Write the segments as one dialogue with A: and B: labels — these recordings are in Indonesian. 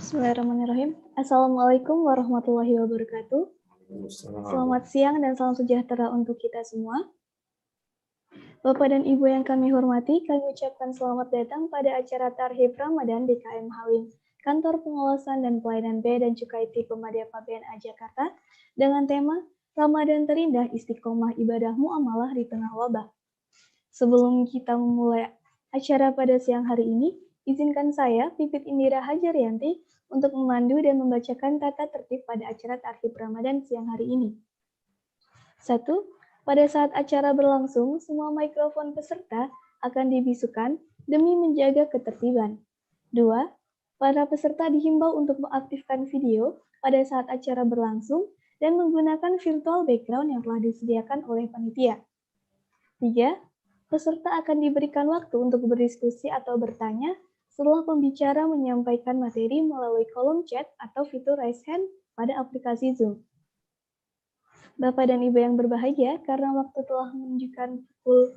A: Bismillahirrahmanirrahim. Assalamualaikum warahmatullahi wabarakatuh. Selamat siang dan salam sejahtera untuk kita semua. Bapak dan Ibu yang kami hormati, kami ucapkan selamat datang pada acara Tarhib Ramadan DKM Halim, Kantor Pengawasan dan Pelayanan Bea dan Cukai Tipe Madya BNA Jakarta, dengan tema Ramadan Terindah Istiqomah Ibadah Muamalah di Tengah Wabah. Sebelum kita memulai acara pada siang hari ini, izinkan saya, Pipit Indira Hajaryanti, untuk memandu dan membacakan tata tertib pada acara Tarhib Ramadan siang hari ini. 1. Pada saat acara berlangsung, semua mikrofon peserta akan dibisukan demi menjaga ketertiban. 2. Para peserta dihimbau untuk mengaktifkan video pada saat acara berlangsung dan menggunakan virtual background yang telah disediakan oleh panitia. 3. Peserta akan diberikan waktu untuk berdiskusi atau bertanya setelah pembicara menyampaikan materi melalui kolom chat atau fitur raise hand pada aplikasi Zoom. Bapak dan Ibu yang berbahagia, karena waktu telah menunjukkan pukul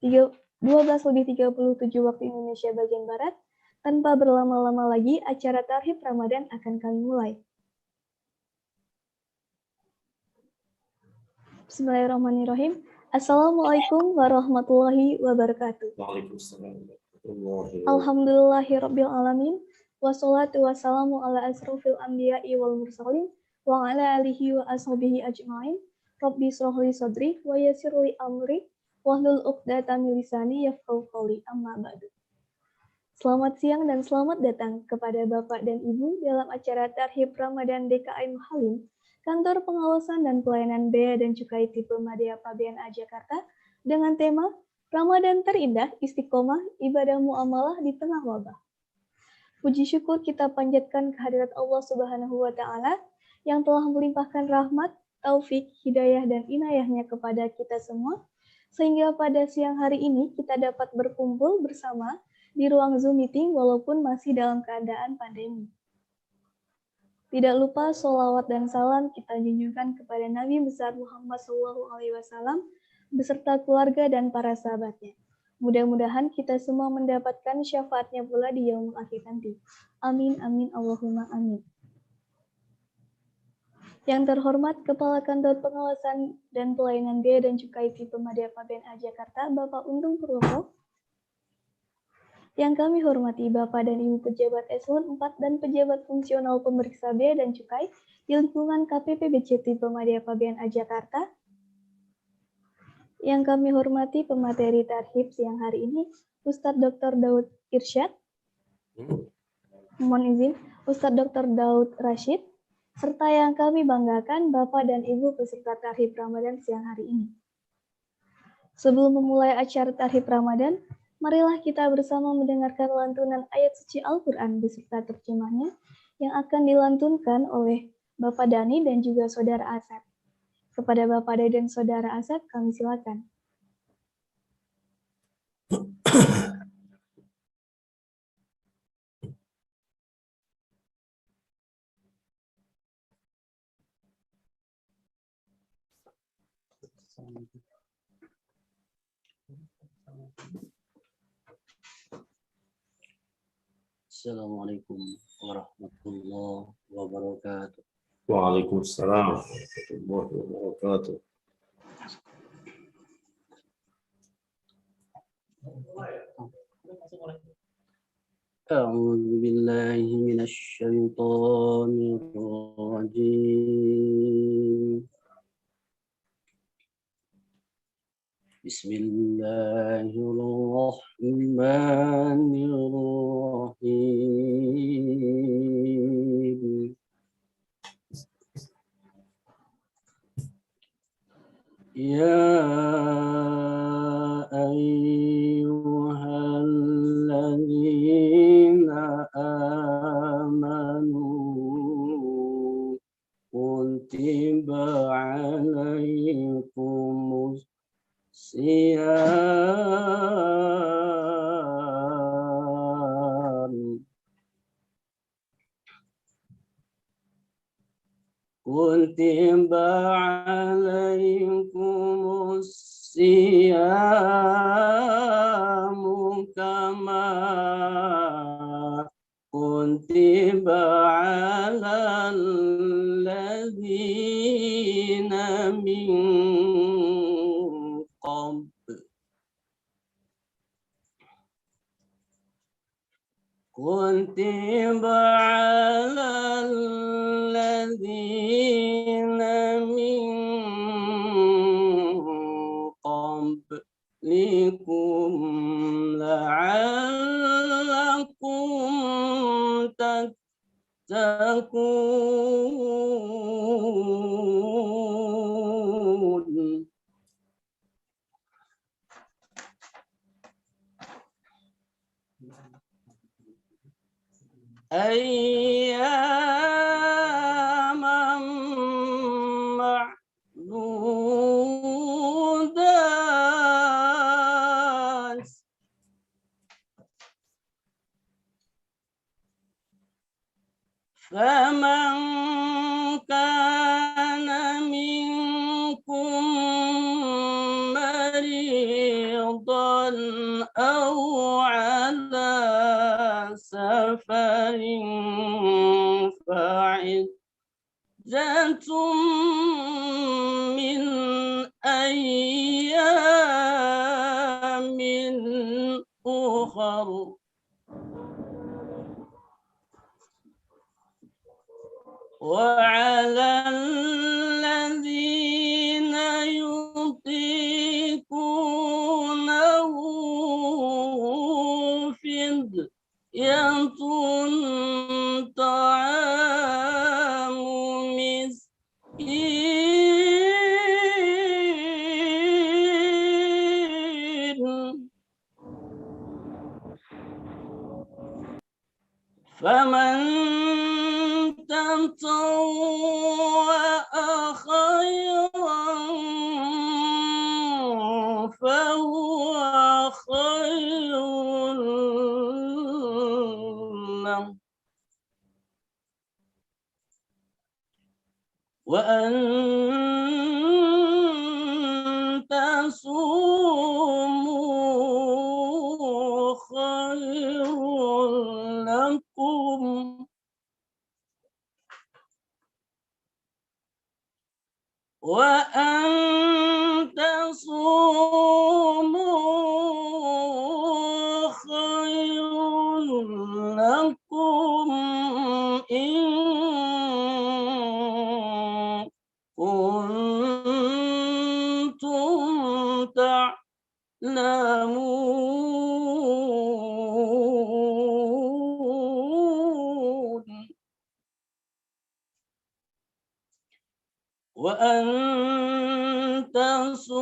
A: 12:37 waktu Indonesia bagian Barat, tanpa berlama-lama lagi, acara Tarhib Ramadan akan kami mulai. Bismillahirrahmanirrahim. Assalamualaikum warahmatullahi wabarakatuh. Alhamdulillahirabbil alamin. Wassalatu wassalamu ala asrofil anbiya'i wal mursalin wa ala alihi wa ashabihi ajma'in. Rabbi shrah li sadri wa yassir li amri wahlul 'uqdatam min lisani yafqahu qawli. Amma ba'du. Selamat siang dan selamat datang kepada Bapak dan Ibu dalam acara Tarhib Ramadan DKM Halim, Kantor Pengawasan dan Pelayanan Bea dan Cukai Tipe Madya BNA Jakarta, dengan tema Ramadan Terindah Istiqomah Ibadah Muamalah di Tengah Wabah. Puji syukur kita panjatkan kehadirat Allah Subhanahu wa Ta'ala yang telah melimpahkan rahmat, taufik, hidayah, dan inayahnya kepada kita semua, sehingga pada siang hari ini kita dapat berkumpul bersama di ruang Zoom meeting walaupun masih dalam keadaan pandemi. Tidak lupa sholawat dan salam kita junjungkan kepada Nabi besar Muhammad SAW beserta keluarga dan para sahabatnya. Mudah-mudahan kita semua mendapatkan syafaatnya pula di yaumul akhir nanti. Amin, amin, Allahumma amin. Yang terhormat Kepala Kantor Pengawasan dan Pelayanan Bea dan Cukai Tipe Madya BNA Jakarta, Bapak Untung Purwoko. Yang kami hormati Bapak dan Ibu pejabat eselon 4 dan pejabat fungsional pemeriksa bea dan cukai di lingkungan KPPBC Tipe Madya BNA Jakarta. Yang kami hormati pemateri Tarhib siang hari ini, Ustadz Dr. Daud Irsyad. Mohon izin, Ustadz Dr. Daud Rashid, serta yang kami banggakan Bapak dan Ibu peserta Tarhib Ramadan siang hari ini. Sebelum memulai acara Tarhib Ramadan, marilah kita bersama mendengarkan lantunan ayat suci Al-Quran beserta terjemahnya yang akan dilantunkan oleh Bapak Dani dan juga Saudara Asep. Kepada Bapak Dani dan Saudara Asep, kami silakan.
B: Assalamualaikum warahmatullahi wabarakatuh.
C: Waalaikumsalam warahmatullahi wabarakatuh.
B: A'udzu billahi minasy syaithanir rajim. Bismillahirrahmanirrahim. Ya ayyuhalladzina amanu kutiba alaikumus siyam kutiba alaikumus siyam kama kuntum كتب على الذين من قبل كتب على الذين من قبلكم لعلكم تتقون أياما معدودات فمن كان منكم مريضا أو على سفر فعدة من أيام أخر وعلى الذين يطيقونه فدية طعام مسكين فمن تطوع خيرا فهو خير له وأن تصوموا خير لكم وأن تصوموا خير لكم إن كنتم تعلمون وأن تصوموا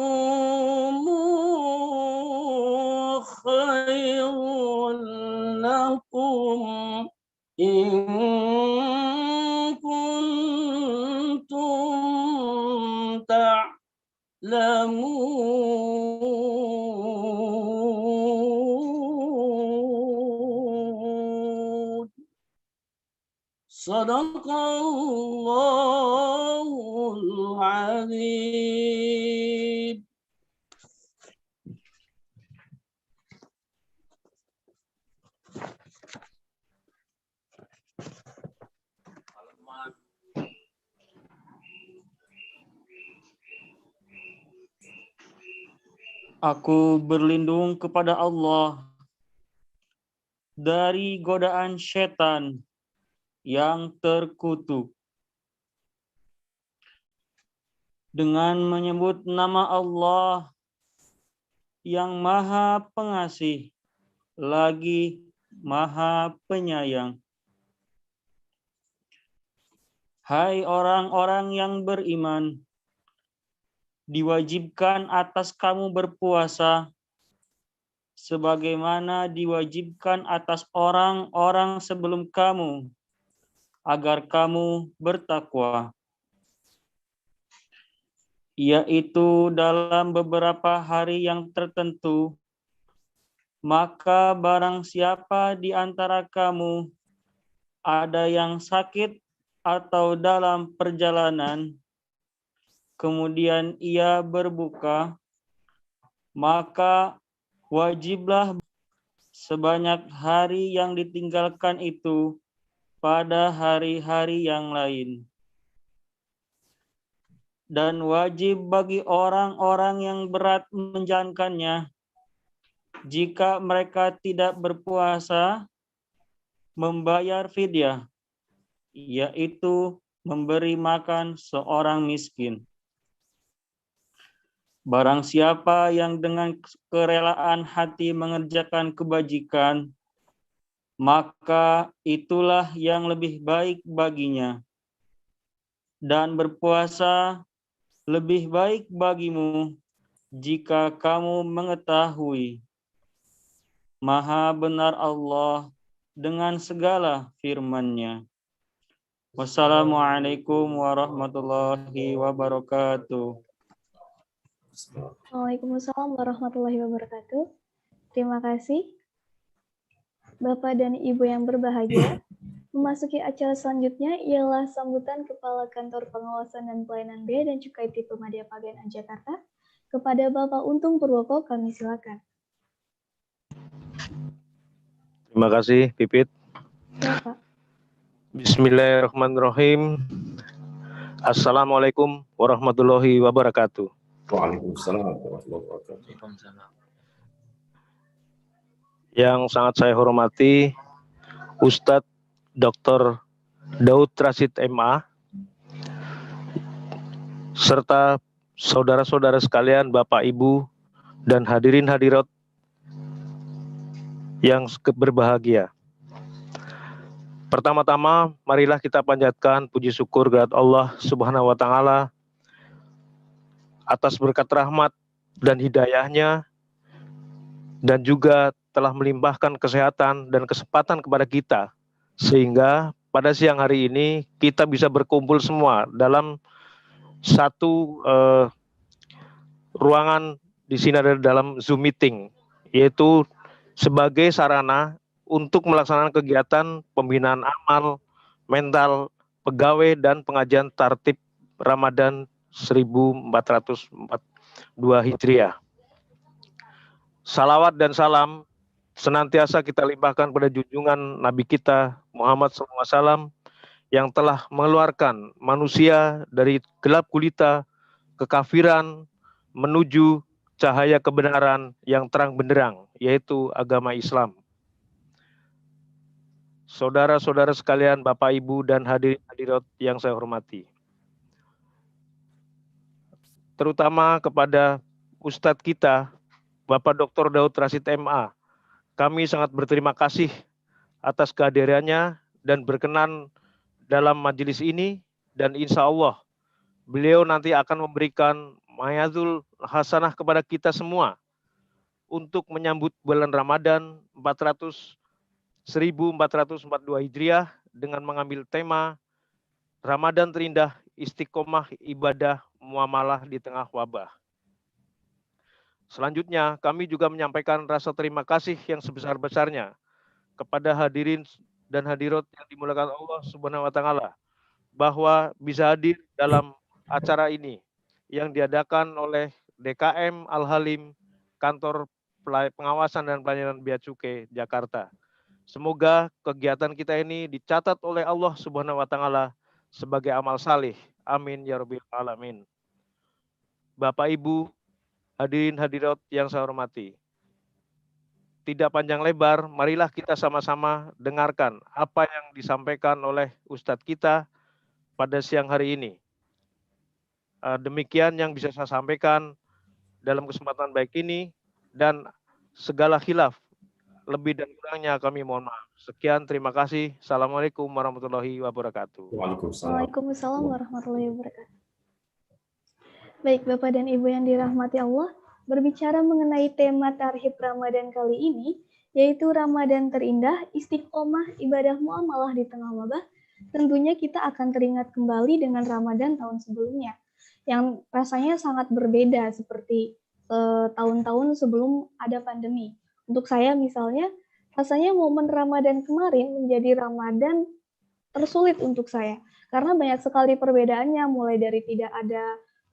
B: خير لكم إن كنتم تعلمون صدق الله العظيم.
D: Aku berlindung kepada Allah dari godaan setan yang terkutuk. Dengan menyebut nama Allah yang Maha Pengasih lagi Maha Penyayang. Hai orang-orang yang beriman, diwajibkan atas kamu berpuasa sebagaimana diwajibkan atas orang-orang sebelum kamu agar kamu bertakwa, yaitu dalam beberapa hari yang tertentu. Maka barang siapa di antara kamu ada yang sakit atau dalam perjalanan, kemudian ia berbuka, maka wajiblah sebanyak hari yang ditinggalkan itu pada hari-hari yang lain. Dan wajib bagi orang-orang yang berat menjalankannya jika mereka tidak berpuasa membayar fidyah, yaitu memberi makan seorang miskin. Barang siapa yang dengan kerelaan hati mengerjakan kebajikan, maka itulah yang lebih baik baginya. Dan berpuasa lebih baik bagimu jika kamu mengetahui. Maha benar Allah dengan segala firman-Nya. Wassalamualaikum warahmatullahi wabarakatuh.
A: Waalaikumsalam warahmatullahi wabarakatuh. Terima kasih. Bapak dan Ibu yang berbahagia, memasuki acara selanjutnya ialah sambutan Kepala Kantor Pengawasan dan Pelayanan Bea dan Cukai Tipe Madya Pabean A Jakarta. Kepada Bapak Untung Purwoko, kami silakan.
E: Terima kasih, Pipit.
A: Ya, Pak.
E: Bismillahirrahmanirrahim. Assalamualaikum warahmatullahi wabarakatuh.
C: Waalaikumsalam warahmatullahi wabarakatuh.
E: Yang sangat saya hormati Ustadz Dr. Daud Rashid MA, serta saudara-saudara sekalian, Bapak Ibu, dan hadirin hadirat yang berbahagia. Pertama-tama, marilah kita panjatkan puji syukur kehadirat Allah Subhanahu wa Ta'ala atas berkat rahmat dan hidayahnya, dan juga telah melimpahkan kesehatan dan kesempatan kepada kita, sehingga pada siang hari ini kita bisa berkumpul semua dalam satu ruangan di sini ada dalam Zoom meeting, yaitu sebagai sarana untuk melaksanakan kegiatan pembinaan amal, mental, pegawai, dan pengajian tartib Ramadan 1442 Hijriah. Salawat dan salam senantiasa kita limpahkan pada junjungan Nabi kita Muhammad SAW yang telah mengeluarkan manusia dari gelap gulita kekafiran menuju cahaya kebenaran yang terang benderang, yaitu agama Islam. Saudara-saudara sekalian, Bapak, Ibu, dan hadirin hadirat yang saya hormati, terutama kepada Ustadz kita, Bapak Dr. Daud Rashid MA, kami sangat berterima kasih atas kehadirannya dan berkenan dalam majelis ini, dan insya Allah beliau nanti akan memberikan mayazul hasanah kepada kita semua untuk menyambut bulan Ramadan 1442 Hijriah dengan mengambil tema Ramadan terindah, istiqomah ibadah muamalah di tengah wabah. Selanjutnya, kami juga menyampaikan rasa terima kasih yang sebesar-besarnya kepada hadirin dan hadirat yang dimuliakan Allah Subhanahu wa Ta'ala, bahwa bisa hadir dalam acara ini yang diadakan oleh DKM Al-Halim, Kantor Pengawasan dan Pelayanan Bea Cukai Jakarta. Semoga kegiatan kita ini dicatat oleh Allah Subhanahu wa Ta'ala sebagai amal salih. Amin ya Rabbil Alamin. Bapak, Ibu, hadirin hadirat yang saya hormati, tidak panjang lebar, marilah kita sama-sama dengarkan apa yang disampaikan oleh Ustadz kita pada siang hari ini. Demikian yang bisa saya sampaikan dalam kesempatan baik ini, dan segala khilaf lebih dan kurangnya kami mohon maaf. Sekian, terima kasih. Assalamualaikum warahmatullahi wabarakatuh.
A: Waalaikumsalam warahmatullahi wabarakatuh. Baik, Bapak dan Ibu yang dirahmati Allah, berbicara mengenai tema Tarhib Ramadan kali ini, yaitu Ramadan terindah, istiqomah ibadah muamalah di tengah wabah, tentunya kita akan teringat kembali dengan Ramadan tahun sebelumnya, yang rasanya sangat berbeda seperti tahun-tahun sebelum ada pandemi. Untuk saya misalnya, rasanya momen Ramadan kemarin menjadi Ramadan tersulit untuk saya, karena banyak sekali perbedaannya, mulai dari tidak ada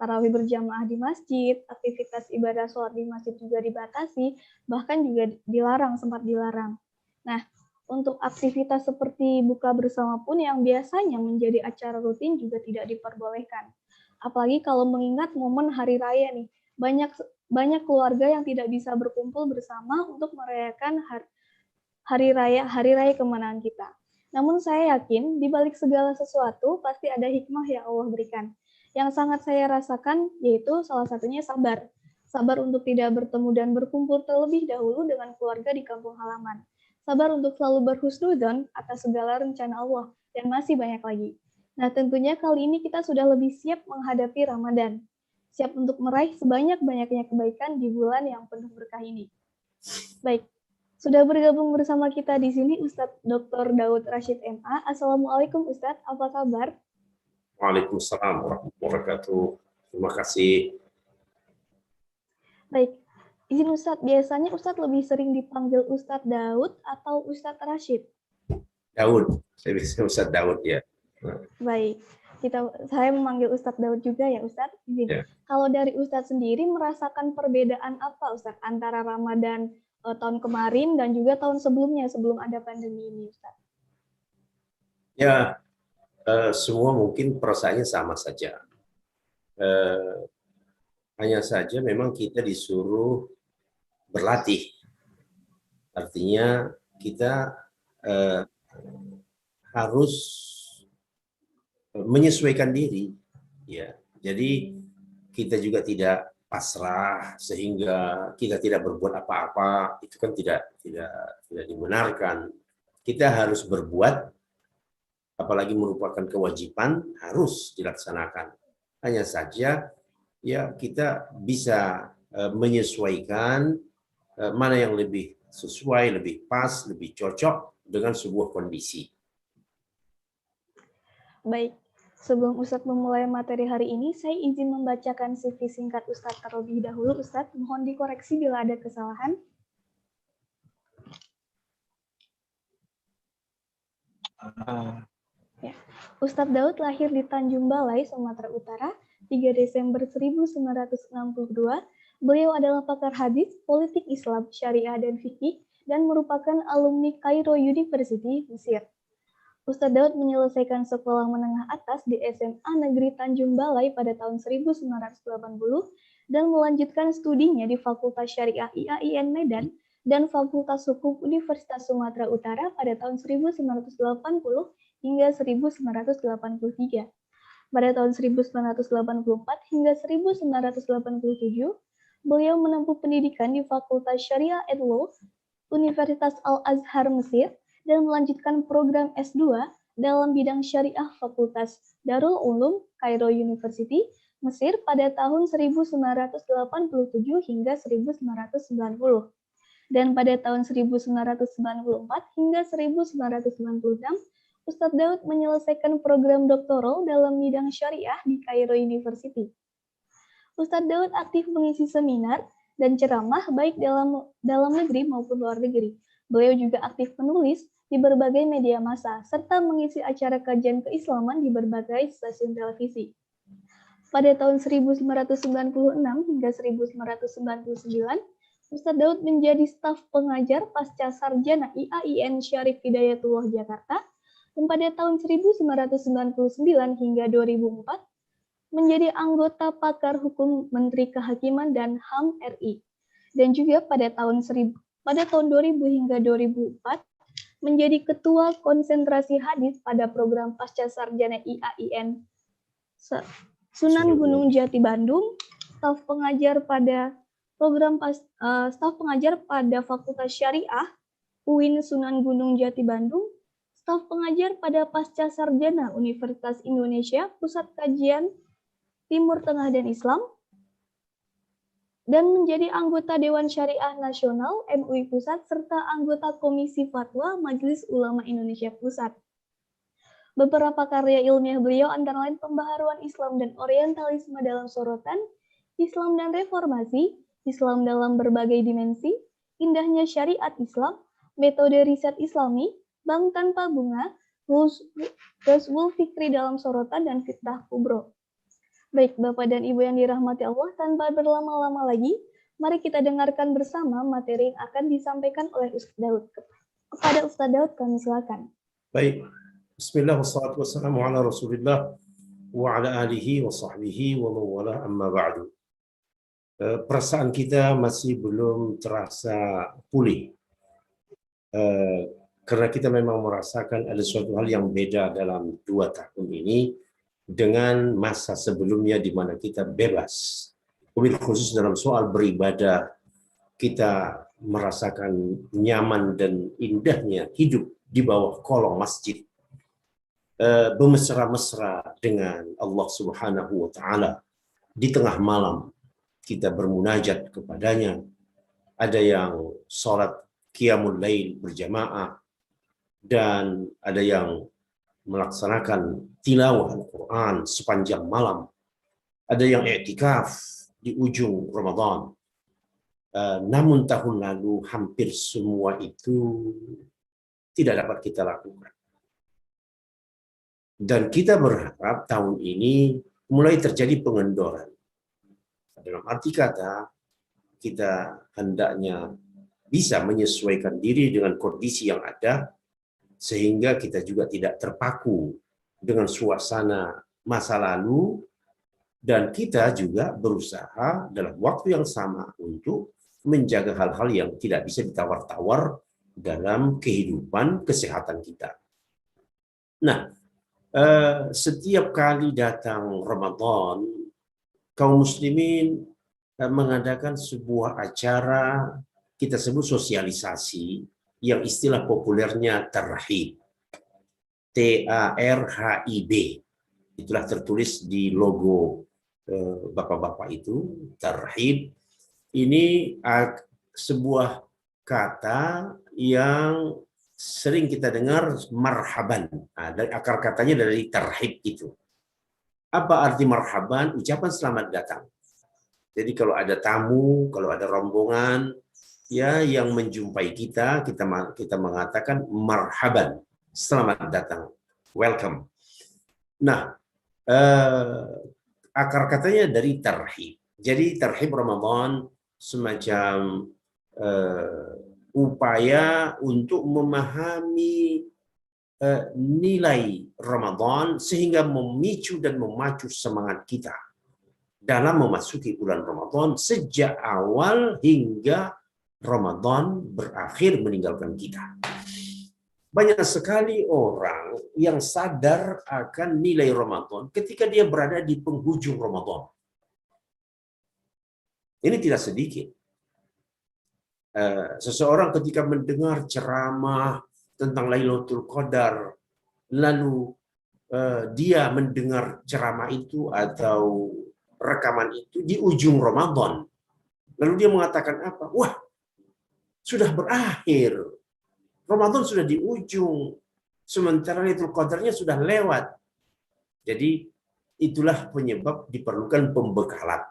A: tarawih berjamaah di masjid, aktivitas ibadah sholat di masjid juga dibatasi, bahkan juga dilarang, sempat dilarang. Nah, Untuk aktivitas seperti buka bersama pun yang biasanya menjadi acara rutin juga tidak diperbolehkan. Apalagi kalau mengingat momen hari raya nih, banyak keluarga yang tidak bisa berkumpul bersama untuk merayakan hari raya kemenangan kita. Namun saya yakin di balik segala sesuatu pasti ada hikmah yang Allah berikan. Yang sangat saya rasakan yaitu salah satunya sabar. Sabar untuk tidak bertemu dan berkumpul terlebih dahulu dengan keluarga di kampung halaman. Sabar untuk selalu berhusnudzon atas segala rencana Allah, dan masih banyak lagi. Nah, tentunya kali ini kita sudah lebih siap menghadapi Ramadan. Siap untuk meraih sebanyak-banyaknya kebaikan di bulan yang penuh berkah ini. Baik, sudah bergabung bersama kita di sini Ustadz Dr. Daud Rashid MA. Assalamualaikum Ustadz, apa kabar?
C: Waalaikumsalam warahmatullahi wabarakatuh. Terima kasih.
A: Baik, izin Ustadz, biasanya Ustadz lebih sering dipanggil Ustadz Daud atau Ustadz Rashid?
C: Daud, saya bisa Ustadz Daud ya.
A: Baik, saya memanggil Ustadz Daud juga ya Ustadz.
C: Ya.
A: Kalau dari Ustadz sendiri merasakan perbedaan apa Ustadz antara Ramadan tahun kemarin dan juga tahun sebelumnya sebelum ada pandemi ini Ustadz?
C: Ya, semua mungkin perasaannya sama saja. Hanya saja memang kita disuruh berlatih. Artinya kita harus menyesuaikan diri. Ya, jadi kita juga tidak pasrah sehingga kita tidak berbuat apa-apa. Itu kan tidak dibenarkan. Kita harus berbuat, apalagi merupakan kewajiban, harus dilaksanakan. Hanya saja ya kita bisa menyesuaikan mana yang lebih sesuai, lebih pas, lebih cocok dengan sebuah kondisi.
A: Baik, sebelum Ustadz memulai materi hari ini, saya izin membacakan CV singkat Ustadz terlebih dahulu. Ustadz, mohon dikoreksi bila ada kesalahan. Ya. Ustadz Daud lahir di Tanjung Balai, Sumatera Utara, 3 Desember 1962, beliau adalah pakar hadis, politik Islam, syariah, dan fikih, dan merupakan alumni Cairo University, Mesir. Ustadz Daud menyelesaikan sekolah menengah atas di SMA Negeri Tanjung Balai pada tahun 1980, dan melanjutkan studinya di Fakultas Syariah IAIN Medan dan Fakultas Hukum Universitas Sumatera Utara pada tahun 1980 hingga 1983. Pada tahun 1984 hingga 1987, beliau menempuh pendidikan di Fakultas Syariah and Law Universitas Al-Azhar Mesir dan melanjutkan program S2 dalam bidang syariah Fakultas Darul Ulum Cairo University Mesir pada tahun 1987 hingga 1990. Dan pada tahun 1994 hingga 1996, Ustadz Daud menyelesaikan program doktoral dalam bidang syariah di Cairo University. Ustadz Daud aktif mengisi seminar dan ceramah baik dalam negeri maupun luar negeri. Beliau juga aktif menulis di berbagai media massa, serta mengisi acara kajian keislaman di berbagai stasiun televisi. Pada tahun 1996 hingga 1999, Ustadz Daud menjadi staf pengajar pasca sarjana IAIN Syarif Hidayatullah Jakarta, dan pada tahun 1999 hingga 2004 menjadi anggota pakar hukum Menteri Kehakiman dan HAM RI, dan juga pada tahun 2000 hingga 2004 menjadi ketua konsentrasi hadis pada program pasca sarjana IAIN Sunan Gunung Jati Bandung, staf pengajar pada Fakultas Syariah UIN Sunan Gunung Jati Bandung, staf pengajar pada pasca sarjana Universitas Indonesia Pusat Kajian Timur Tengah dan Islam, dan menjadi anggota Dewan Syariah Nasional MUI Pusat serta anggota Komisi Fatwa Majelis Ulama Indonesia Pusat. Beberapa karya ilmiah beliau antara lain Pembaharuan Islam dan Orientalisme dalam Sorotan, Islam dan Reformasi, Islam dalam Berbagai Dimensi, Indahnya Syariat Islam, Metode Riset Islami, Bank Tanpa Bunga, Ghazwul Fikri dalam Sorotan, dan Fitnah Kubro. Baik, Bapak dan Ibu yang dirahmati Allah, tanpa berlama-lama lagi, mari kita dengarkan bersama materi yang akan disampaikan oleh Ustadz Daud. Kepada Ustadz Daud kami silakan.
C: Baik. Bismillah wassalatu wassalamu ala Rasulillah wa ala alihi wa sahbihi wa mawala amma ba'du. Perasaan kita masih belum terasa pulih. Karena kita memang merasakan ada suatu hal yang beda dalam 2 tahun ini dengan masa sebelumnya di mana kita bebas. Khusus dalam soal beribadah, kita merasakan nyaman dan indahnya hidup di bawah kolong masjid, bermesra-mesra dengan Allah Subhanahu wa Ta'ala. Di tengah malam kita bermunajat kepadanya. Ada yang sholat qiyamul lail berjamaah, dan ada yang melaksanakan tilawah Al-Quran sepanjang malam. Ada yang i'tikaf di ujung Ramadan. Namun tahun lalu hampir semua itu tidak dapat kita lakukan. Dan kita berharap tahun ini mulai terjadi pengendoran. Dalam arti kata, kita hendaknya bisa menyesuaikan diri dengan kondisi yang ada, sehingga kita juga tidak terpaku dengan suasana masa lalu, dan kita juga berusaha dalam waktu yang sama untuk menjaga hal-hal yang tidak bisa ditawar-tawar dalam kehidupan kesehatan kita. Nah, setiap kali datang Ramadan, kaum muslimin mengadakan sebuah acara, kita sebut sosialisasi, yang istilah populernya tarhib. TARHIB. Itulah tertulis di logo bapak-bapak itu, tarhib. Ini sebuah kata yang sering kita dengar, marhaban. Nah, dari akar katanya dari tarhib itu. Apa arti marhaban? Ucapan selamat datang. Jadi kalau ada tamu, kalau ada rombongan ya yang menjumpai kita mengatakan marhaban, selamat datang, welcome. Nah, akar katanya dari tarhib. Jadi tarhib Ramadan semacam upaya untuk memahami nilai Ramadan sehingga memicu dan memacu semangat kita dalam memasuki bulan Ramadan sejak awal hingga Ramadan berakhir meninggalkan kita. Banyak sekali orang yang sadar akan nilai Ramadan ketika dia berada di penghujung Ramadan. Ini tidak sedikit. Seseorang ketika mendengar ceramah tentang Lailatul Qadar, lalu dia mendengar ceramah itu atau rekaman itu di ujung Ramadan, lalu dia mengatakan apa? Wah, sudah berakhir, Ramadan sudah di ujung, sementara Lailatul Qadarnya sudah lewat. Jadi itulah penyebab diperlukan pembekalan.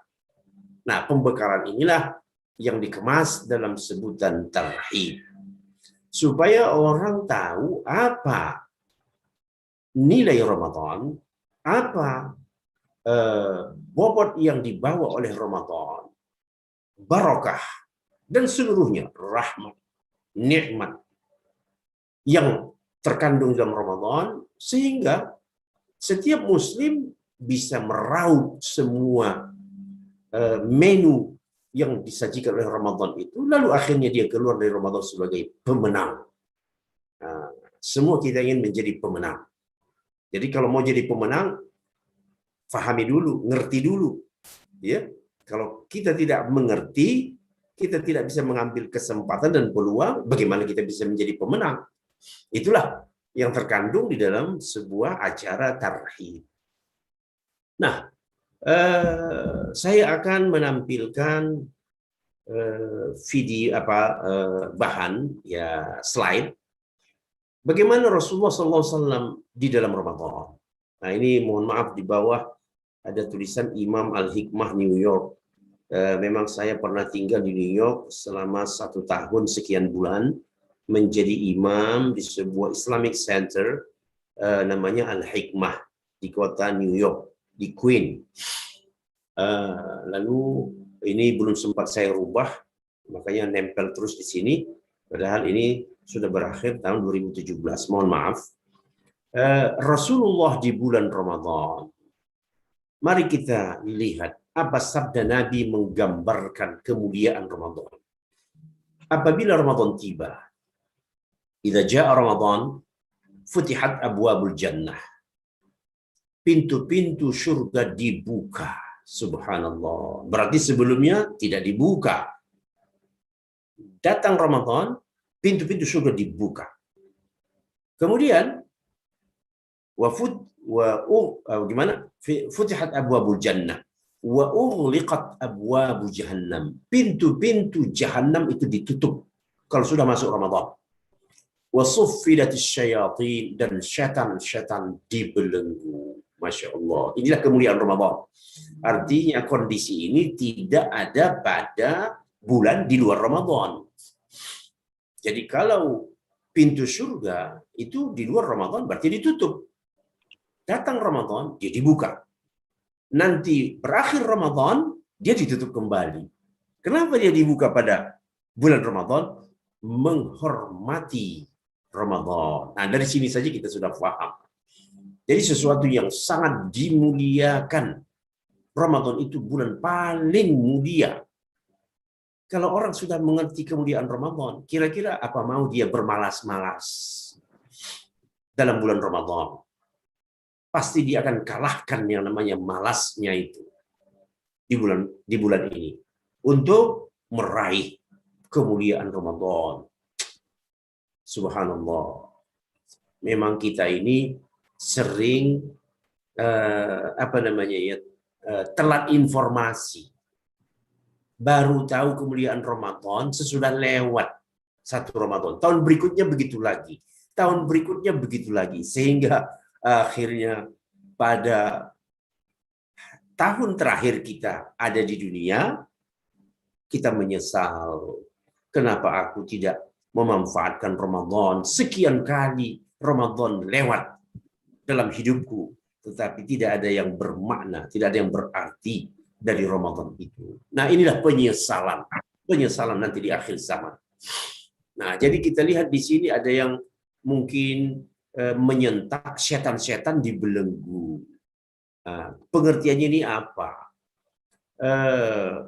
C: Nah, pembekalan inilah yang dikemas dalam sebutan tarhib, supaya orang tahu apa nilai Ramadan, apa bobot yang dibawa oleh Ramadan, barakah, dan seluruhnya rahmat, nikmat yang terkandung dalam Ramadan, sehingga setiap muslim bisa meraup semua menu yang disajikan oleh Ramadan itu, lalu akhirnya dia keluar dari Ramadan sebagai pemenang. Semua kita ingin menjadi pemenang. Jadi kalau mau jadi pemenang, fahami dulu, ngerti dulu. Ya, kalau kita tidak mengerti, kita tidak bisa mengambil kesempatan dan peluang, bagaimana kita bisa menjadi pemenang. Itulah yang terkandung di dalam sebuah acara tarhib. Nah, saya akan menampilkan video bahan ya, slide bagaimana Rasulullah SAW di dalam Ramadan. Nah, ini mohon maaf di bawah ada tulisan Imam Al-Hikmah New York. Memang saya pernah tinggal di New York selama 1 tahun sekian bulan, menjadi imam di sebuah Islamic Center namanya Al-Hikmah di kota New York, di Queen. Lalu ini belum sempat saya rubah, makanya nempel terus di sini. Padahal ini sudah berakhir tahun 2017. Mohon maaf. Rasulullah di bulan Ramadan. Mari kita lihat apa sabda Nabi menggambarkan kemuliaan Ramadan. Apabila Ramadan tiba, idza jaa Ramadan, futihat abwabul jannah. Pintu-pintu surga dibuka. Subhanallah. Berarti sebelumnya tidak dibuka. Datang Ramadan, pintu-pintu surga dibuka. Kemudian futihat abwabul jannah wa ughliqat abwabu jahannam. Pintu-pintu jahannam itu ditutup kalau sudah masuk Ramadan. Wa suffidatis syayatin, dan syaitan-syaitan dibelenggu. Masya Allah. Inilah kemuliaan Ramadan. Artinya kondisi ini tidak ada pada bulan di luar Ramadan. Jadi kalau pintu surga itu di luar Ramadan berarti ditutup. Datang Ramadan, dia dibuka. Nanti berakhir Ramadan, dia ditutup kembali. Kenapa dia dibuka pada bulan Ramadan? Menghormati Ramadan. Nah, dari sini saja kita sudah paham. Jadi sesuatu yang sangat dimuliakan. Ramadan itu bulan paling mulia. Kalau orang sudah mengerti kemuliaan Ramadan, kira-kira apa mau dia bermalas-malas dalam bulan Ramadan? Pasti dia akan kalahkan yang namanya malasnya itu di bulan ini untuk meraih kemuliaan Ramadan. Subhanallah. Memang kita ini sering telat informasi. Baru tahu kemuliaan Ramadan sesudah lewat satu Ramadan. Tahun berikutnya begitu lagi. Tahun berikutnya begitu lagi. Sehingga akhirnya pada tahun terakhir kita ada di dunia, kita menyesal. Kenapa aku tidak memanfaatkan Ramadan? Sekian kali Ramadan lewat dalam hidupku, tetapi tidak ada yang bermakna, tidak ada yang berarti dari Ramadan itu. Nah, inilah penyesalan nanti di akhir zaman. Nah, jadi kita lihat di sini ada yang mungkin menyentak setan-setan dibelenggu. Pengertiannya ini apa?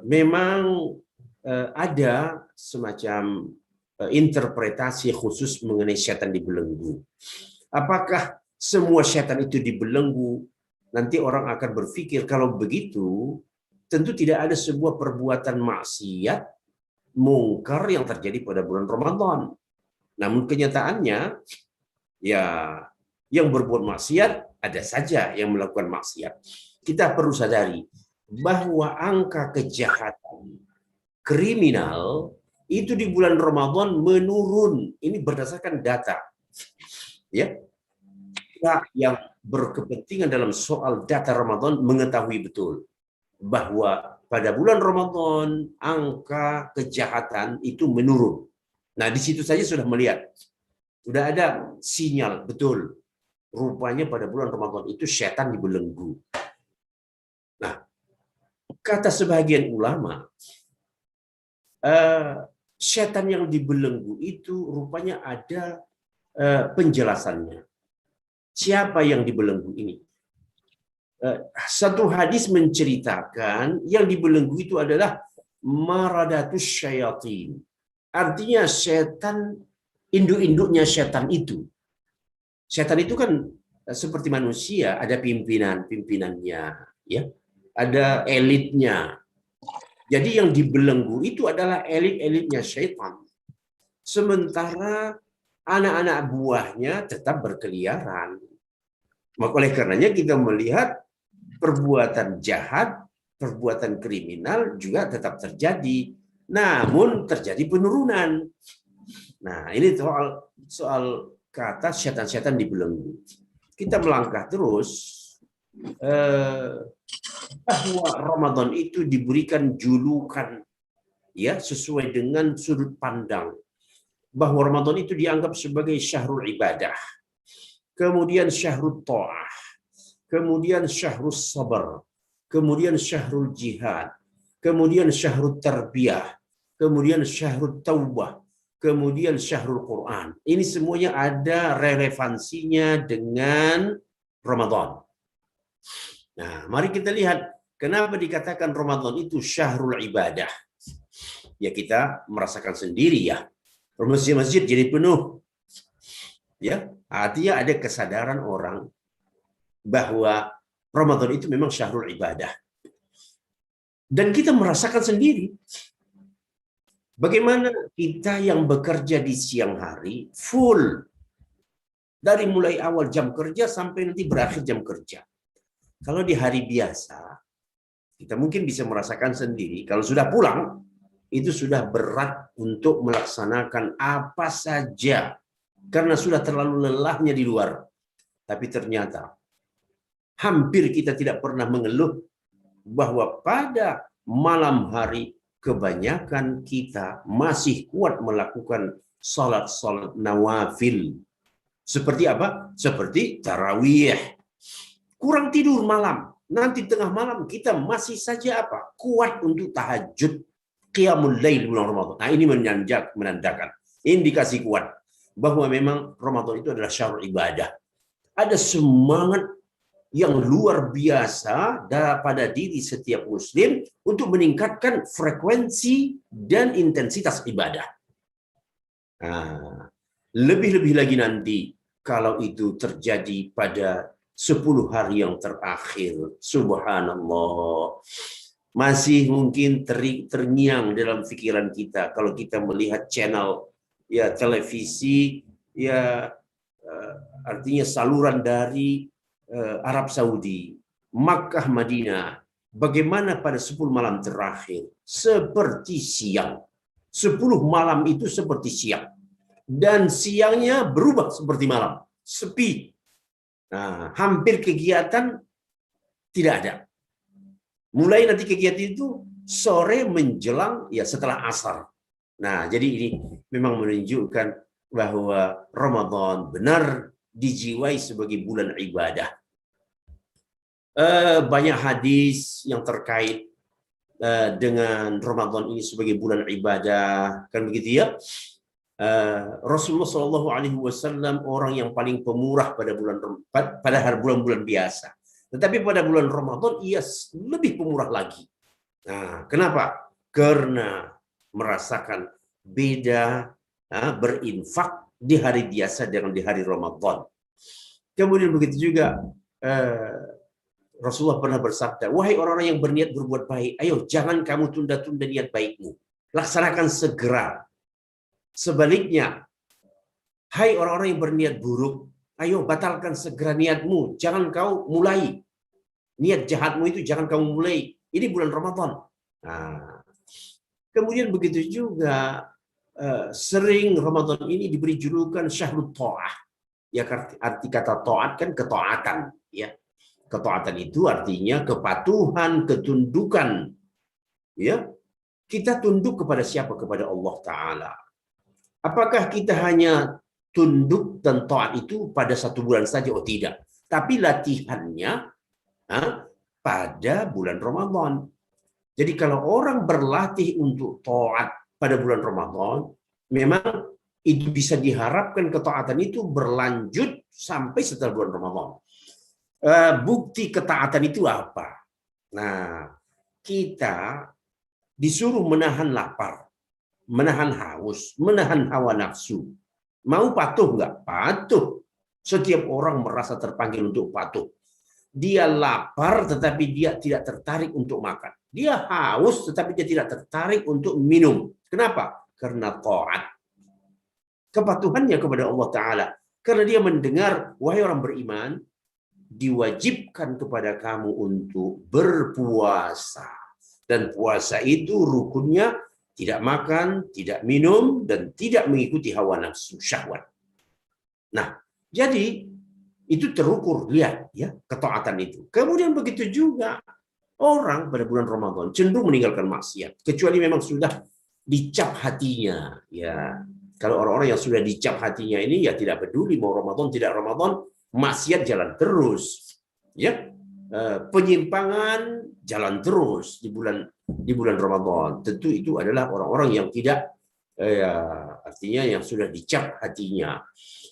C: Memang ada semacam interpretasi khusus mengenai setan dibelenggu. Apakah semua setan itu dibelenggu? Nanti orang akan berpikir kalau begitu, tentu tidak ada sebuah perbuatan maksiat, mungkar yang terjadi pada bulan Ramadan. Namun kenyataannya, ya yang berbuat maksiat ada saja yang melakukan maksiat. Kita perlu sadari bahwa angka kejahatan kriminal itu di bulan Ramadan menurun. Ini berdasarkan data. Ya. Yang berkepentingan dalam soal data Ramadan mengetahui betul bahwa pada bulan Ramadan angka kejahatan itu menurun. Nah, di situ saja sudah melihat. Sudah ada sinyal betul. Rupanya pada bulan Ramadan itu setan dibelenggu. Nah, kata sebagian ulama, setan yang dibelenggu itu rupanya ada penjelasannya. Siapa yang dibelenggu ini? Satu hadis menceritakan yang dibelenggu itu adalah maradatus syayatin. Artinya setan, induk-induknya setan itu. Setan itu kan seperti manusia, ada pimpinannya, ya, ada elitnya. Jadi yang dibelenggu itu adalah elit-elitnya setan. Sementara anak-anak buahnya tetap berkeliaran. Maka oleh karenanya kita melihat perbuatan jahat, perbuatan kriminal juga tetap terjadi. Namun terjadi penurunan. Nah, ini soal kata setan-setan dibelenggu. Kita melangkah terus bahwa Ramadan itu diberikan julukan ya sesuai dengan sudut pandang. Bahwa Ramadan itu dianggap sebagai syahrul ibadah. Kemudian syahrul ta'ah. Kemudian syahrul sabar. Kemudian syahrul jihad. Kemudian syahrul tarbiyah. Kemudian syahrul taubah. kemudian syahrul Quran. Ini semuanya ada relevansinya dengan Ramadan. Nah, mari kita lihat kenapa dikatakan Ramadan itu syahrul ibadah. Ya kita merasakan sendiri ya. Masjid-masjid jadi penuh. Ya, artinya ada kesadaran orang bahwa Ramadan itu memang syahrul ibadah. Dan kita merasakan sendiri bagaimana kita yang bekerja di siang hari full dari mulai awal jam kerja sampai nanti berakhir jam kerja. Kalau di hari biasa kita mungkin bisa merasakan sendiri kalau sudah pulang itu sudah berat untuk melaksanakan apa saja karena sudah terlalu lelahnya di luar. Tapi ternyata hampir kita tidak pernah mengeluh bahwa pada malam hari kebanyakan kita masih kuat melakukan salat-salat nawafil. Seperti apa? Seperti tarawih. Kurang tidur malam. Nanti tengah malam kita masih saja apa? Kuat untuk tahajud. Qiyamul Lail bulan Ramadan. Nah, ini menandakan indikasi kuat bahwa memang Ramadan itu adalah syahrul ibadah. Ada semangat yang luar biasa pada diri setiap muslim untuk meningkatkan frekuensi dan intensitas ibadah. Nah, lebih-lebih lagi nanti kalau itu terjadi pada 10 hari yang terakhir. Subhanallah. Masih mungkin terngiang dalam pikiran kita kalau kita melihat channel ya televisi ya artinya saluran dari Arab Saudi, Makkah, Madinah, bagaimana pada 10 malam terakhir seperti siang. 10 malam itu seperti siang. Dan siangnya berubah seperti malam, sepi. Nah, hampir kegiatan tidak ada. Mulai nanti kegiatan itu sore menjelang ya setelah asar. Nah, jadi ini memang menunjukkan bahwa Ramadan benar dijiwai sebagai bulan ibadah. Banyak hadis yang terkait dengan Ramadan ini sebagai bulan ibadah, kan begitu ya? Rasulullah SAW orang yang paling pemurah pada bulan-bulan biasa. Tetapi pada bulan Ramadan ia lebih pemurah lagi. Nah, kenapa? Karena merasakan beda berinfak di hari biasa dengan di hari Ramadan. Kemudian begitu juga Rasulullah pernah bersabda, wahai orang-orang yang berniat berbuat baik, ayo jangan kamu tunda-tunda niat baikmu. Laksanakan segera. Sebaliknya, hai orang-orang yang berniat buruk, ayo batalkan segera niatmu. Jangan kau mulai. Niat jahatmu itu jangan kamu mulai. Ini bulan Ramadan. Nah, kemudian begitu juga sering Ramadan ini diberi julukan syahrul ta'ah. Ya, arti kata taat kan ketaatan. Ya, ketaatan itu artinya kepatuhan, ketundukan. Ya, kita tunduk kepada siapa? Kepada Allah Ta'ala. Apakah kita hanya tunduk dan taat itu pada 1 bulan saja? Oh tidak. Tapi latihannya pada bulan Ramadan. Jadi kalau orang berlatih untuk taat pada bulan Ramadan, memang itu bisa diharapkan ketaatan itu berlanjut sampai setelah bulan Ramadan. Bukti ketaatan itu apa? Nah, kita disuruh menahan lapar, menahan haus, menahan hawa nafsu. Mau patuh nggak? Patuh. Setiap orang merasa terpanggil untuk patuh. Dia lapar tetapi dia tidak tertarik untuk makan. Dia haus tetapi dia tidak tertarik untuk minum. Kenapa? Karena taat. Kepatuhannya kepada Allah Ta'ala. Karena dia mendengar, wahai orang beriman, diwajibkan kepada kamu untuk berpuasa. Dan puasa itu rukunnya tidak makan, tidak minum, dan tidak mengikuti hawa nafsu syahwat. Nah, jadi itu terukur, lihat ya ketaatan itu. Kemudian begitu juga orang pada bulan Ramadan cenderung meninggalkan maksiat, kecuali memang sudah dicap hatinya. Ya, kalau orang-orang yang sudah dicap hatinya ini ya tidak peduli mau Ramadan tidak Ramadan, maksiat jalan terus. Ya, penyimpangan jalan terus di bulan Ramadan. Tentu itu adalah orang-orang yang tidak ya, artinya yang sudah dicap hatinya.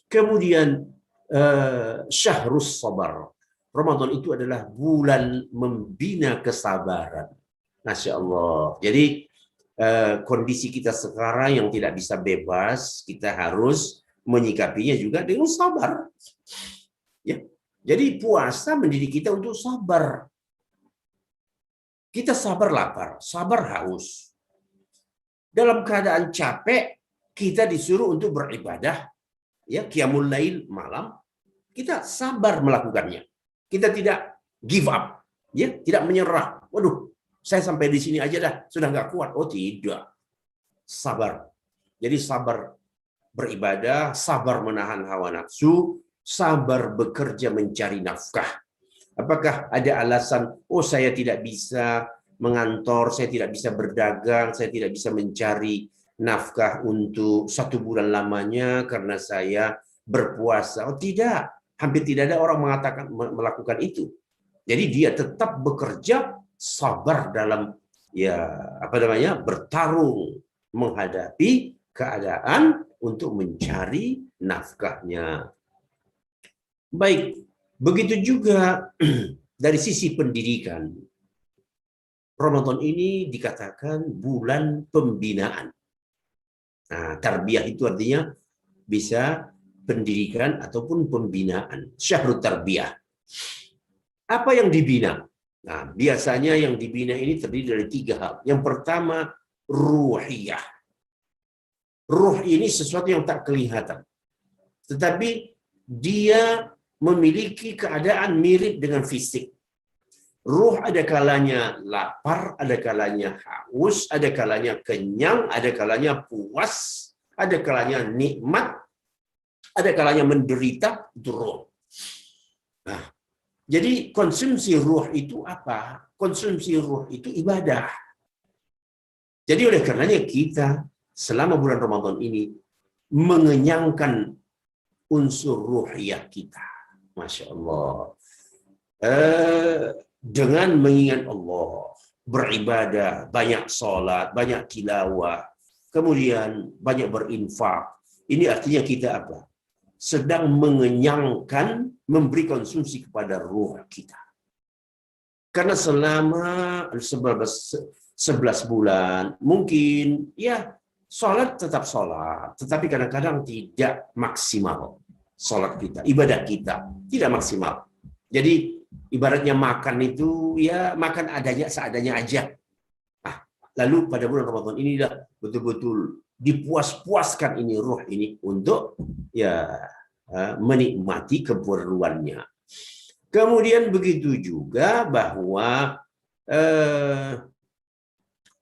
C: Kemudian syahrus sabar. Ramadan itu adalah bulan membina kesabaran. Masya Allah. Jadi kondisi kita sekarang yang tidak bisa bebas, kita harus menyikapinya juga dengan sabar. Ya. Jadi puasa mendidik kita untuk sabar. Kita sabar lapar, sabar haus. Dalam keadaan capek, kita disuruh untuk beribadah, ya, qiyamul lail malam, kita sabar melakukannya. Kita tidak give up, ya, tidak menyerah. Waduh, saya sampai di sini aja dah, sudah nggak kuat. Oh tidak, sabar. Jadi sabar beribadah, sabar menahan hawa nafsu, sabar bekerja mencari nafkah. Apakah ada alasan, oh saya tidak bisa mengantor, saya tidak bisa berdagang, saya tidak bisa mencari nafkah untuk 1 bulan lamanya karena saya berpuasa? Oh tidak, hampir tidak ada orang melakukan itu. Jadi dia tetap bekerja, sabar dalam bertarung menghadapi keadaan untuk mencari nafkahnya. Baik, begitu juga dari sisi pendidikan. Ramadan ini dikatakan bulan pembinaan. Nah, tarbiyah itu artinya bisa pendidikan ataupun pembinaan. Syahrut tarbiyah. Apa yang dibina? Nah, biasanya yang dibina ini terdiri dari 3 hal. Yang pertama, ruhiyah. Ruh ini sesuatu yang tak kelihatan. Tetapi dia memiliki keadaan mirip dengan fisik. Ruh ada kalanya lapar, ada kalanya haus, ada kalanya kenyang, ada kalanya puas, ada kalanya nikmat, ada kalanya menderita, itu ruh. Nah, jadi konsumsi ruh itu apa? Konsumsi ruh itu ibadah. Jadi oleh karenanya kita selama bulan Ramadan ini mengenyangkan unsur ruhiyah kita. Masya Allah. Dengan mengingat Allah, beribadah, banyak sholat, banyak tilawah, kemudian banyak berinfak. Ini artinya kita apa? Sedang mengenyangkan, memberi konsumsi kepada ruh kita. Karena selama 11 bulan, mungkin ya sholat tetap sholat, tetapi kadang-kadang tidak maksimal sholat kita, ibadah kita tidak maksimal. Jadi ibaratnya makan itu ya makan adanya seadanya aja. Nah, lalu pada bulan Ramadan ini dah betul-betul dipuas-puaskan ini ruh ini untuk ya menikmati keperluannya. Kemudian begitu juga bahwa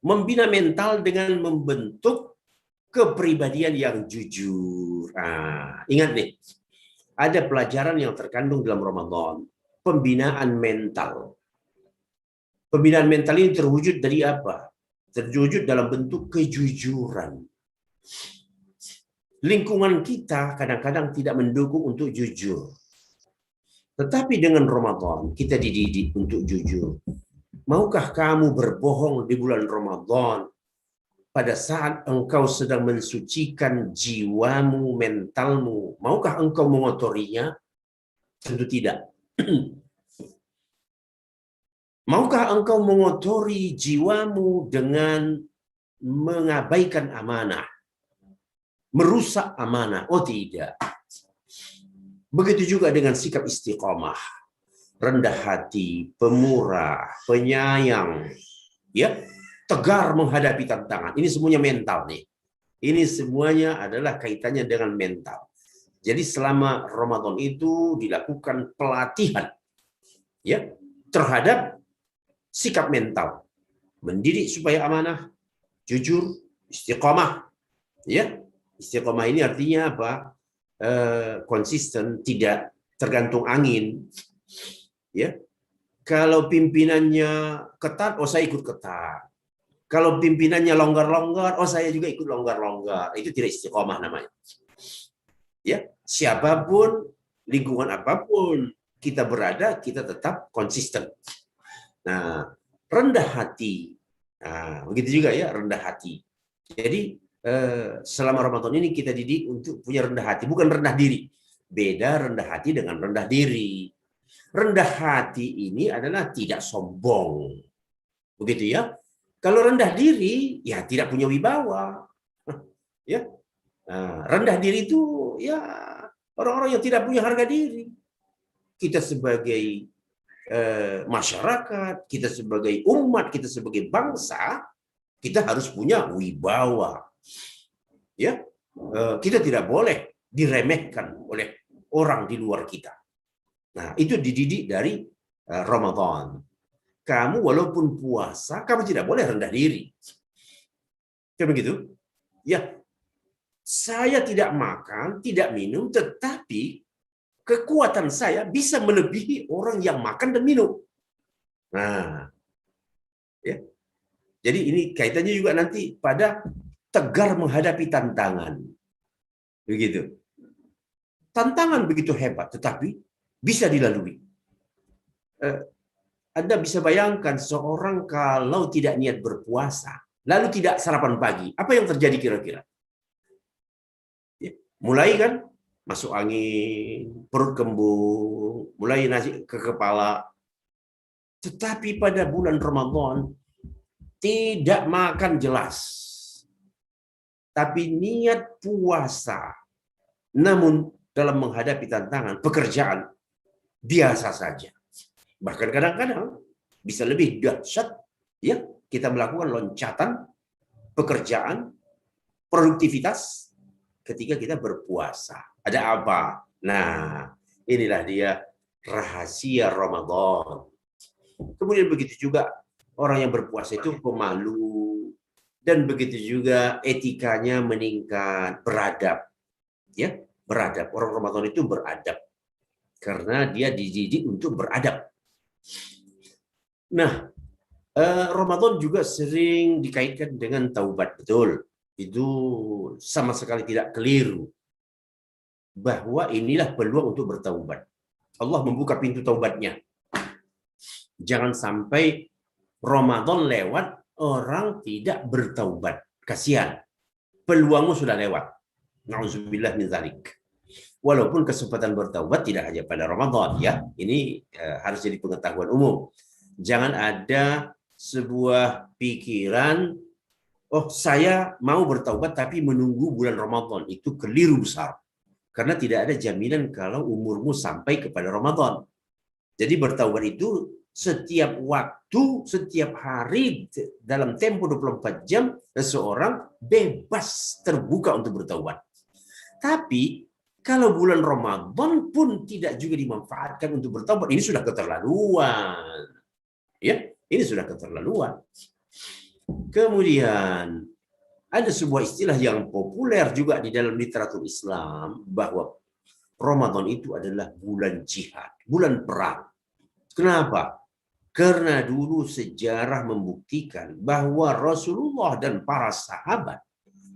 C: membina mental dengan membentuk kepribadian yang jujur. Nah, ingat nih, ada pelajaran yang terkandung dalam Ramadan. Pembinaan mental. Pembinaan mental ini terwujud dari apa? Terwujud dalam bentuk kejujuran. Lingkungan kita kadang-kadang tidak mendukung untuk jujur. Tetapi dengan Ramadan, kita dididik untuk jujur. Maukah kamu berbohong di bulan Ramadan pada saat engkau sedang mensucikan jiwamu, mentalmu? Maukah engkau mengotorinya? Tentu tidak. Maukah engkau mengotori jiwamu dengan mengabaikan amanah, merusak amanah? Oh tidak. Begitu juga dengan sikap istiqomah, rendah hati, pemurah, penyayang, ya, tegar menghadapi tantangan. Ini semuanya mental nih. Ini semuanya adalah kaitannya dengan mental. Jadi selama Ramadan itu dilakukan pelatihan, ya, terhadap sikap mental, mendidik supaya amanah, jujur, istiqomah, ya. Istiqomah ini artinya apa? Konsisten, tidak tergantung angin, ya. Kalau pimpinannya ketat, oh saya ikut ketat. Kalau pimpinannya longgar-longgar, oh saya juga ikut longgar-longgar. Itu tidak istiqomah namanya. Ya, siapapun, lingkungan apapun kita berada, kita tetap konsisten. Nah, rendah hati. Nah, begitu juga ya, rendah hati. Jadi selama Ramadan ini kita didik untuk punya rendah hati, bukan rendah diri. Beda rendah hati dengan rendah diri. Rendah hati ini adalah tidak sombong. Begitu ya. Kalau rendah diri, ya tidak punya wibawa. Ya. Nah, rendah diri itu ya orang-orang yang tidak punya harga diri. Kita sebagai masyarakat, kita sebagai umat, kita sebagai bangsa, kita harus punya wibawa. Ya, kita tidak boleh diremehkan oleh orang di luar kita. Nah, itu dididik dari Ramadan. Kamu walaupun puasa, kamu tidak boleh rendah diri. Kayak begitu? Ya, saya tidak makan, tidak minum, tetapi kekuatan saya bisa melebihi orang yang makan dan minum. Nah, ya. Jadi ini kaitannya juga nanti pada tegar menghadapi tantangan. Begitu. Tantangan begitu hebat, tetapi bisa dilalui. Anda bisa bayangkan seorang kalau tidak niat berpuasa, lalu tidak sarapan pagi, apa yang terjadi kira-kira? Ya, mulai kan masuk angin, perut kembung, mulai nasi ke kepala. Tetapi pada bulan Ramadan tidak makan jelas, tapi niat puasa. Namun dalam menghadapi tantangan pekerjaan biasa saja. Bahkan kadang-kadang bisa lebih dahsyat, ya, kita melakukan loncatan pekerjaan, produktivitas ketika kita berpuasa. Ada apa? Nah, inilah dia rahasia Ramadan. Kemudian begitu juga orang yang berpuasa itu pemalu, dan begitu juga etikanya meningkat, beradab. Ya, beradab. Orang Ramadan itu beradab karena dia dididik untuk beradab. Nah, Ramadan juga sering dikaitkan dengan taubat, betul. Itu sama sekali tidak keliru. Bahwa inilah peluang untuk bertaubat. Allah membuka pintu taubatnya. Jangan sampai Ramadan lewat, orang tidak bertaubat. Kasihan. Peluangmu sudah lewat. Na'udzubillah min dzalik. Walaupun kesempatan bertaubat tidak hanya pada Ramadan, ya. Ini harus jadi pengetahuan umum. Jangan ada sebuah pikiran, oh saya mau bertaubat tapi menunggu bulan Ramadan. Itu keliru besar. Karena tidak ada jaminan kalau umurmu sampai kepada Ramadan. Jadi bertaubat itu setiap waktu, setiap hari dalam tempo 24 jam seseorang bebas terbuka untuk bertaubat. Tapi kalau bulan Ramadan pun tidak juga dimanfaatkan untuk bertaubat, ini sudah keterlaluan. Ya, ini sudah keterlaluan. Kemudian ada sebuah istilah yang populer juga di dalam literatur Islam bahwa Ramadan itu adalah bulan jihad, bulan perang. Kenapa? Karena dulu sejarah membuktikan bahwa Rasulullah dan para sahabat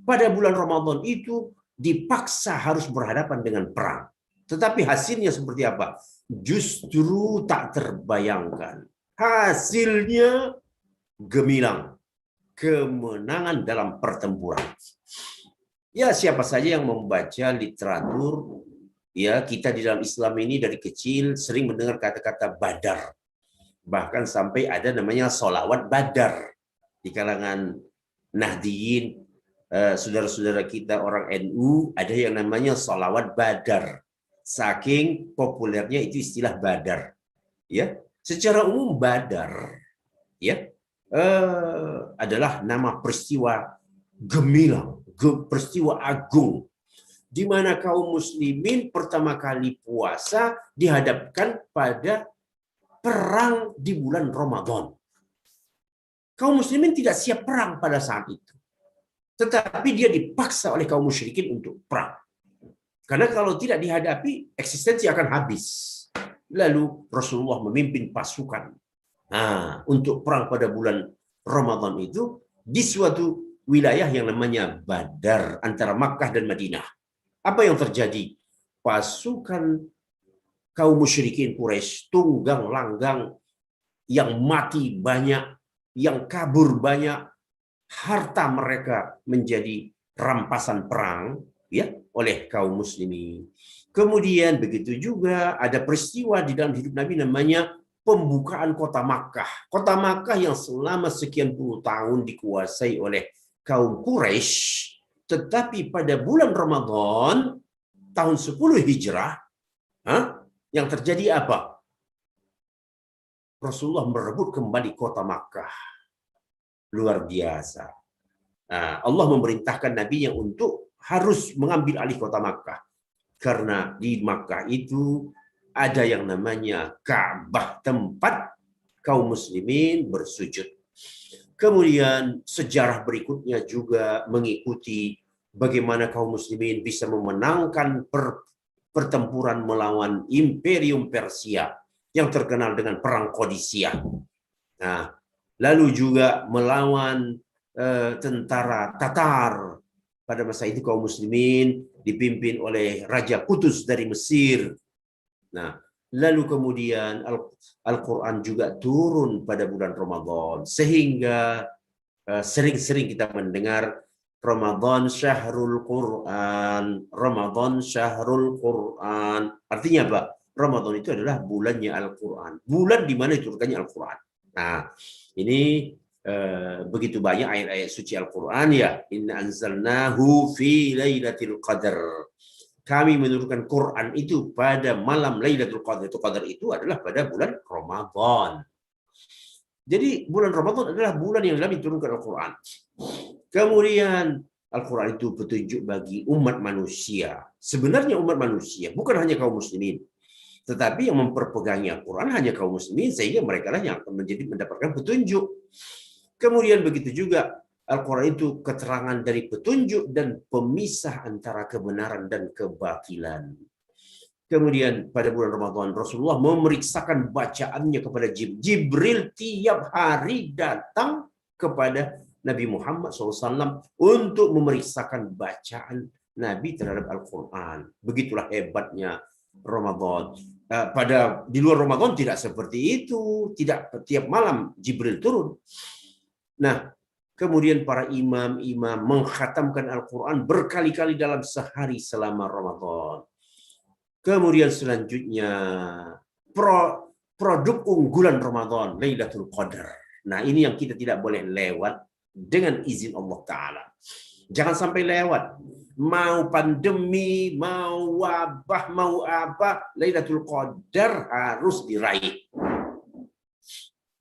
C: pada bulan Ramadan itu dipaksa harus berhadapan dengan perang. Tetapi hasilnya seperti apa? Justru tak terbayangkan. Hasilnya gemilang. Kemenangan dalam pertempuran. Ya, siapa saja yang membaca literatur, ya, kita di dalam Islam ini dari kecil sering mendengar kata-kata Badar. Bahkan sampai ada namanya sholawat Badar di kalangan Nahdiyin, saudara-saudara kita orang NU, ada yang namanya sholawat Badar. Saking populernya itu istilah Badar. Ya, secara umum Badar, ya, adalah nama peristiwa gemilang, peristiwa agung, di mana kaum muslimin pertama kali puasa dihadapkan pada perang di bulan Ramadan. Kaum muslimin tidak siap perang pada saat itu. Tetapi dia dipaksa oleh kaum musyrikin untuk perang. Karena kalau tidak dihadapi, eksistensi akan habis. Lalu Rasulullah memimpin pasukan untuk perang pada bulan Ramadan itu di suatu wilayah yang namanya Badar antara Makkah dan Madinah. Apa yang terjadi? Pasukan kaum musyrikin Quraisy tunggang langgang, yang mati banyak, yang kabur banyak, harta mereka menjadi rampasan perang ya oleh kaum muslimin. Kemudian begitu juga ada peristiwa di dalam hidup Nabi namanya pembukaan kota Makkah. Kota Makkah yang selama sekian puluh tahun dikuasai oleh kaum Quraisy, tetapi pada bulan Ramadan tahun 10 Hijrah, yang terjadi apa? Rasulullah merebut kembali kota Makkah. Luar biasa. Nah, Allah memerintahkan Nabi-Nya untuk harus mengambil alih kota Makkah. Karena di Makkah itu ada yang namanya Ka'bah, tempat kaum muslimin bersujud. Kemudian sejarah berikutnya juga mengikuti bagaimana kaum muslimin bisa memenangkan pertempuran melawan Imperium Persia yang terkenal dengan Perang Qadisiyah. Nah, lalu juga melawan tentara Tatar. Pada masa itu kaum muslimin dipimpin oleh Raja Qutus dari Mesir. Nah, lalu kemudian Al-Quran juga turun pada bulan Ramadan. Sehingga sering-sering kita mendengar Ramadan syahrul Quran, Ramadan syahrul Quran. Artinya apa? Ramadan itu adalah bulannya Al-Quran. Bulan di mana diturunkannya Al-Quran. Nah, ini begitu banyak ayat-ayat suci Al-Quran ya. Inna anzalnahu fi lailatul qadar. Kami menurunkan Quran itu pada malam Lailatul Qadar. Itu Qadar itu adalah pada bulan Ramadan. Jadi bulan Ramadan adalah bulan yang dalam diturunkan Al-Quran. Kemudian Al-Quran itu petunjuk bagi umat manusia. Sebenarnya umat manusia bukan hanya kaum muslimin, tetapi yang memperpegangi Al-Quran hanya kaum muslimin, sehingga mereka lah yang akan mendapatkan petunjuk. Kemudian begitu juga Al-Quran itu keterangan dari petunjuk dan pemisah antara kebenaran dan kebatilan. Kemudian pada bulan Ramadan Rasulullah memeriksakan bacaannya kepada Jibril. Jibril tiap hari datang kepada Nabi Muhammad SAW untuk memeriksakan bacaan Nabi terhadap Al-Quran. Begitulah hebatnya Ramadan. Di luar Ramadan tidak seperti itu. Tidak tiap malam Jibril turun. Nah, kemudian para imam-imam mengkhatamkan Al-Quran berkali-kali dalam sehari selama Ramadan. Kemudian selanjutnya produk unggulan Ramadan, Lailatul Qadar. Nah, ini yang kita tidak boleh lewat dengan izin Allah Ta'ala. Jangan sampai lewat. Mau pandemi, mau wabah, mau apa, Lailatul Qadar harus diraih.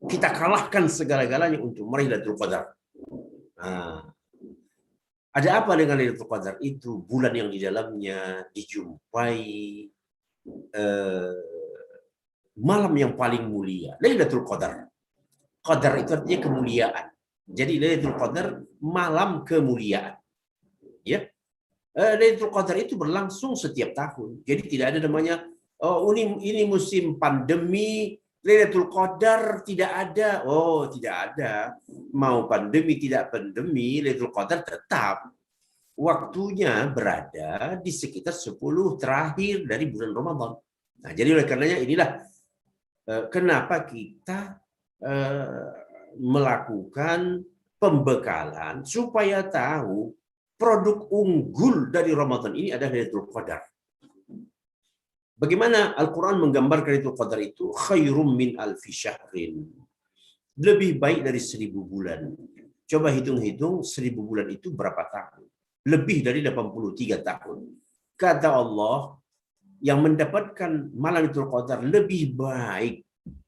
C: Kita kalahkan segala-galanya untuk meraih Lailatul Qadar. Nah, ada apa dengan Lailatul Qadar itu? Bulan yang di dalamnya dijumpai malam yang paling mulia. Lailatul Qadar. Qadar itu artinya kemuliaan. Jadi Lailatul Qadar malam kemuliaan. Ya. Lailatul Qadar itu berlangsung setiap tahun. Jadi tidak ada namanya ini musim pandemi, Lailatul Qadar tidak ada. Oh, tidak ada. Mau pandemi tidak pandemi, Lailatul Qadar tetap. Waktunya berada di sekitar 10 terakhir dari bulan Ramadan. Nah, jadi oleh karenanya inilah kenapa kita melakukan pembekalan supaya tahu produk unggul dari Ramadan ini adalah Lailatul Qadar. Bagaimana Al-Quran menggambarkan Lailatul Qadar itu? Khairum min alfi syahrin. Lebih baik dari 1000 bulan. Coba hitung-hitung 1000 bulan itu berapa tahun? Lebih dari 83 tahun. Kata Allah, yang mendapatkan malam Lailatul Qadar lebih baik,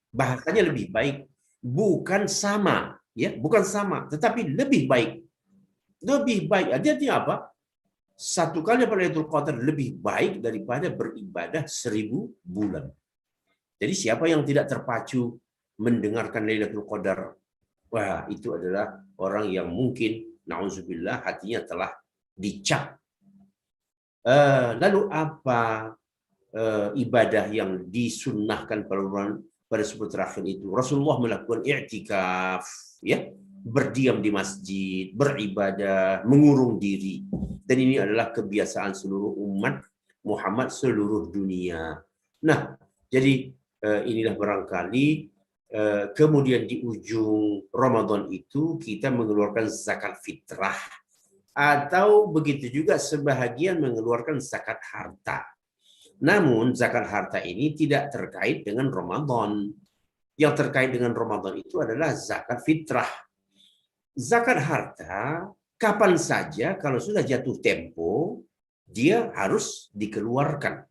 C: bahasanya lebih baik, bukan sama, ya, bukan sama, tetapi lebih baik. Lebih baik. Artinya apa? Satu kali pada Lailatul Qadar lebih baik daripada beribadah 1000 bulan. Jadi siapa yang tidak terpacu mendengarkan Lailatul Qadar, wah, itu adalah orang yang mungkin na'udzubillah hatinya telah dicap. Lalu apa ibadah yang disunnahkan pada 10 terakhir itu? Rasulullah melakukan i'tikaf, ya, berdiam di masjid, beribadah, mengurung diri. Dan ini adalah kebiasaan seluruh umat Muhammad seluruh dunia. Nah, jadi inilah barangkali kemudian di ujung Ramadan itu kita mengeluarkan zakat fitrah. Atau begitu juga sebahagian mengeluarkan zakat harta. Namun zakat harta ini tidak terkait dengan Ramadan. Yang terkait dengan Ramadan itu adalah zakat fitrah. Zakat harta kapan saja kalau sudah jatuh tempo dia harus dikeluarkan.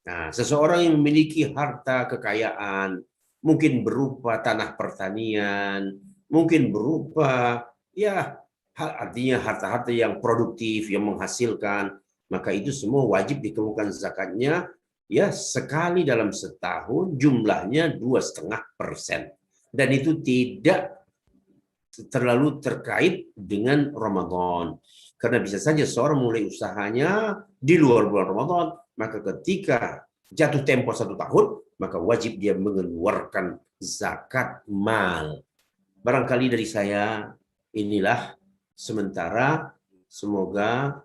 C: Nah, seseorang yang memiliki harta kekayaan mungkin berupa tanah pertanian, mungkin berupa ya artinya harta-harta yang produktif yang menghasilkan, maka itu semua wajib dikeluarkan zakatnya ya sekali dalam setahun, jumlahnya 2,5%, dan itu tidak terlalu terkait dengan Ramadan. Karena bisa saja seorang mulai usahanya di luar bulan Ramadan, maka ketika jatuh tempo 1 tahun, maka wajib dia mengeluarkan zakat mal. Barangkali dari saya inilah sementara, semoga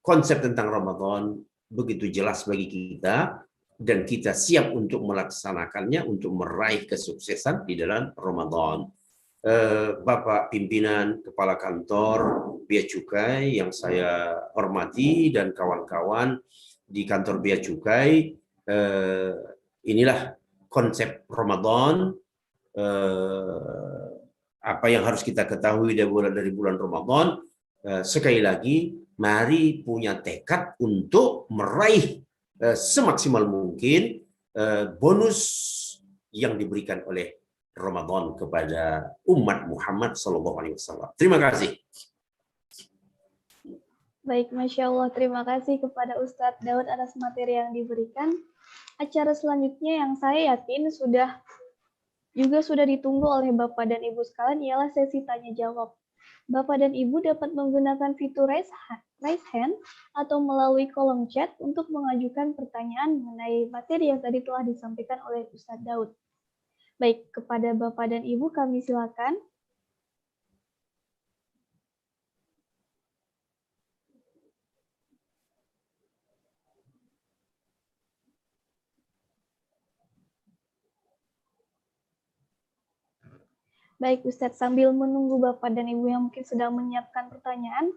C: konsep tentang Ramadan begitu jelas bagi kita dan kita siap untuk melaksanakannya untuk meraih kesuksesan di dalam Ramadan. Bapak pimpinan kepala kantor Bea Cukai yang saya hormati dan kawan-kawan di kantor Bea Cukai, inilah konsep Ramadan, apa yang harus kita ketahui dari bulan Ramadan. Sekali lagi, mari punya tekad untuk meraih semaksimal mungkin bonus yang diberikan oleh Ramadan kepada umat Muhammad SAW. Terima kasih.
A: Baik, Masya Allah. Terima kasih kepada Ustadz Daud atas materi yang diberikan. Acara selanjutnya yang saya yakin sudah ditunggu oleh Bapak dan Ibu sekalian ialah sesi tanya jawab. Bapak dan Ibu dapat menggunakan fitur raise hand atau melalui kolom chat untuk mengajukan pertanyaan mengenai materi yang tadi telah disampaikan oleh Ustadz Daud. Baik, kepada Bapak dan Ibu kami silakan. Baik, Ustadz, sambil menunggu Bapak dan Ibu yang mungkin sedang menyiapkan pertanyaan,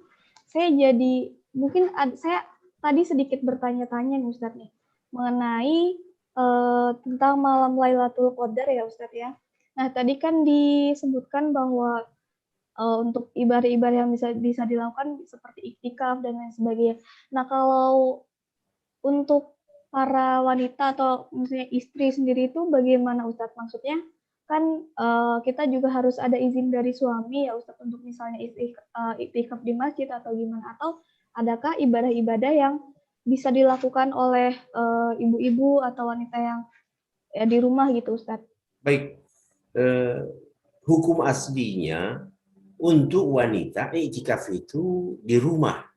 A: saya tadi sedikit bertanya-tanya nih Ustadz nih, mengenai tentang malam Lailatul Qadar ya Ustadz ya. Nah, tadi kan disebutkan bahwa untuk ibadah-ibadah yang bisa dilakukan seperti iktikaf dan lain sebagainya. Nah, kalau untuk para wanita atau misalnya istri sendiri itu bagaimana Ustadz? Maksudnya kan kita juga harus ada izin dari suami ya Ustadz untuk misalnya iktikaf di masjid atau gimana, atau adakah ibadah-ibadah yang bisa dilakukan oleh ibu-ibu atau wanita yang di rumah gitu Ustadz?
C: Baik, hukum aslinya untuk wanita iktikaf itu di rumah,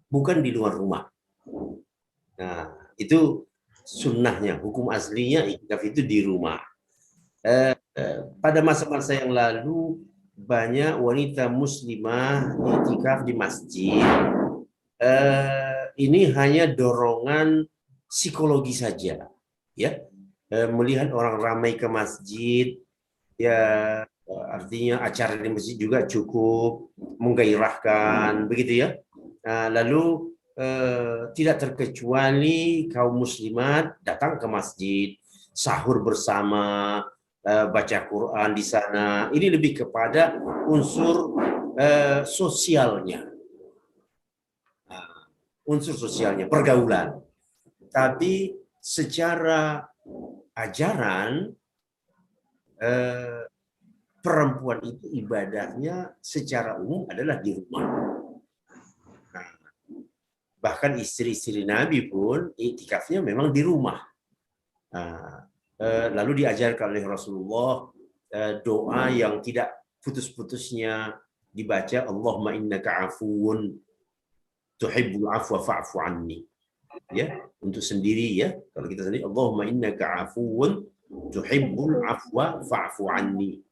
C: bukan di luar rumah. Nah, itu sunnahnya, hukum aslinya iktikaf itu di rumah. Pada masa-masa yang lalu banyak wanita muslimah iktikaf di masjid. Ini hanya dorongan psikologi saja, ya. Melihat orang ramai ke masjid, ya artinya acara di masjid juga cukup menggairahkan, begitu ya. Lalu tidak terkecuali kaum muslimat datang ke masjid, sahur bersama, baca Quran di sana. Ini lebih kepada unsur sosialnya, pergaulan. Tapi secara ajaran perempuan itu ibadahnya secara umum adalah di rumah. Nah, bahkan istri-istri Nabi pun iktikafnya memang di rumah. Lalu diajarkan oleh Rasulullah doa yang tidak putus-putusnya dibaca, Allahumma innaka afuwun tuhibbul afwa fa'fu anni. Ya, untuk sendiri ya. Kalau kita sendiri, Allahumma innaka afuwun tuhibbul afwa fa'fu anni.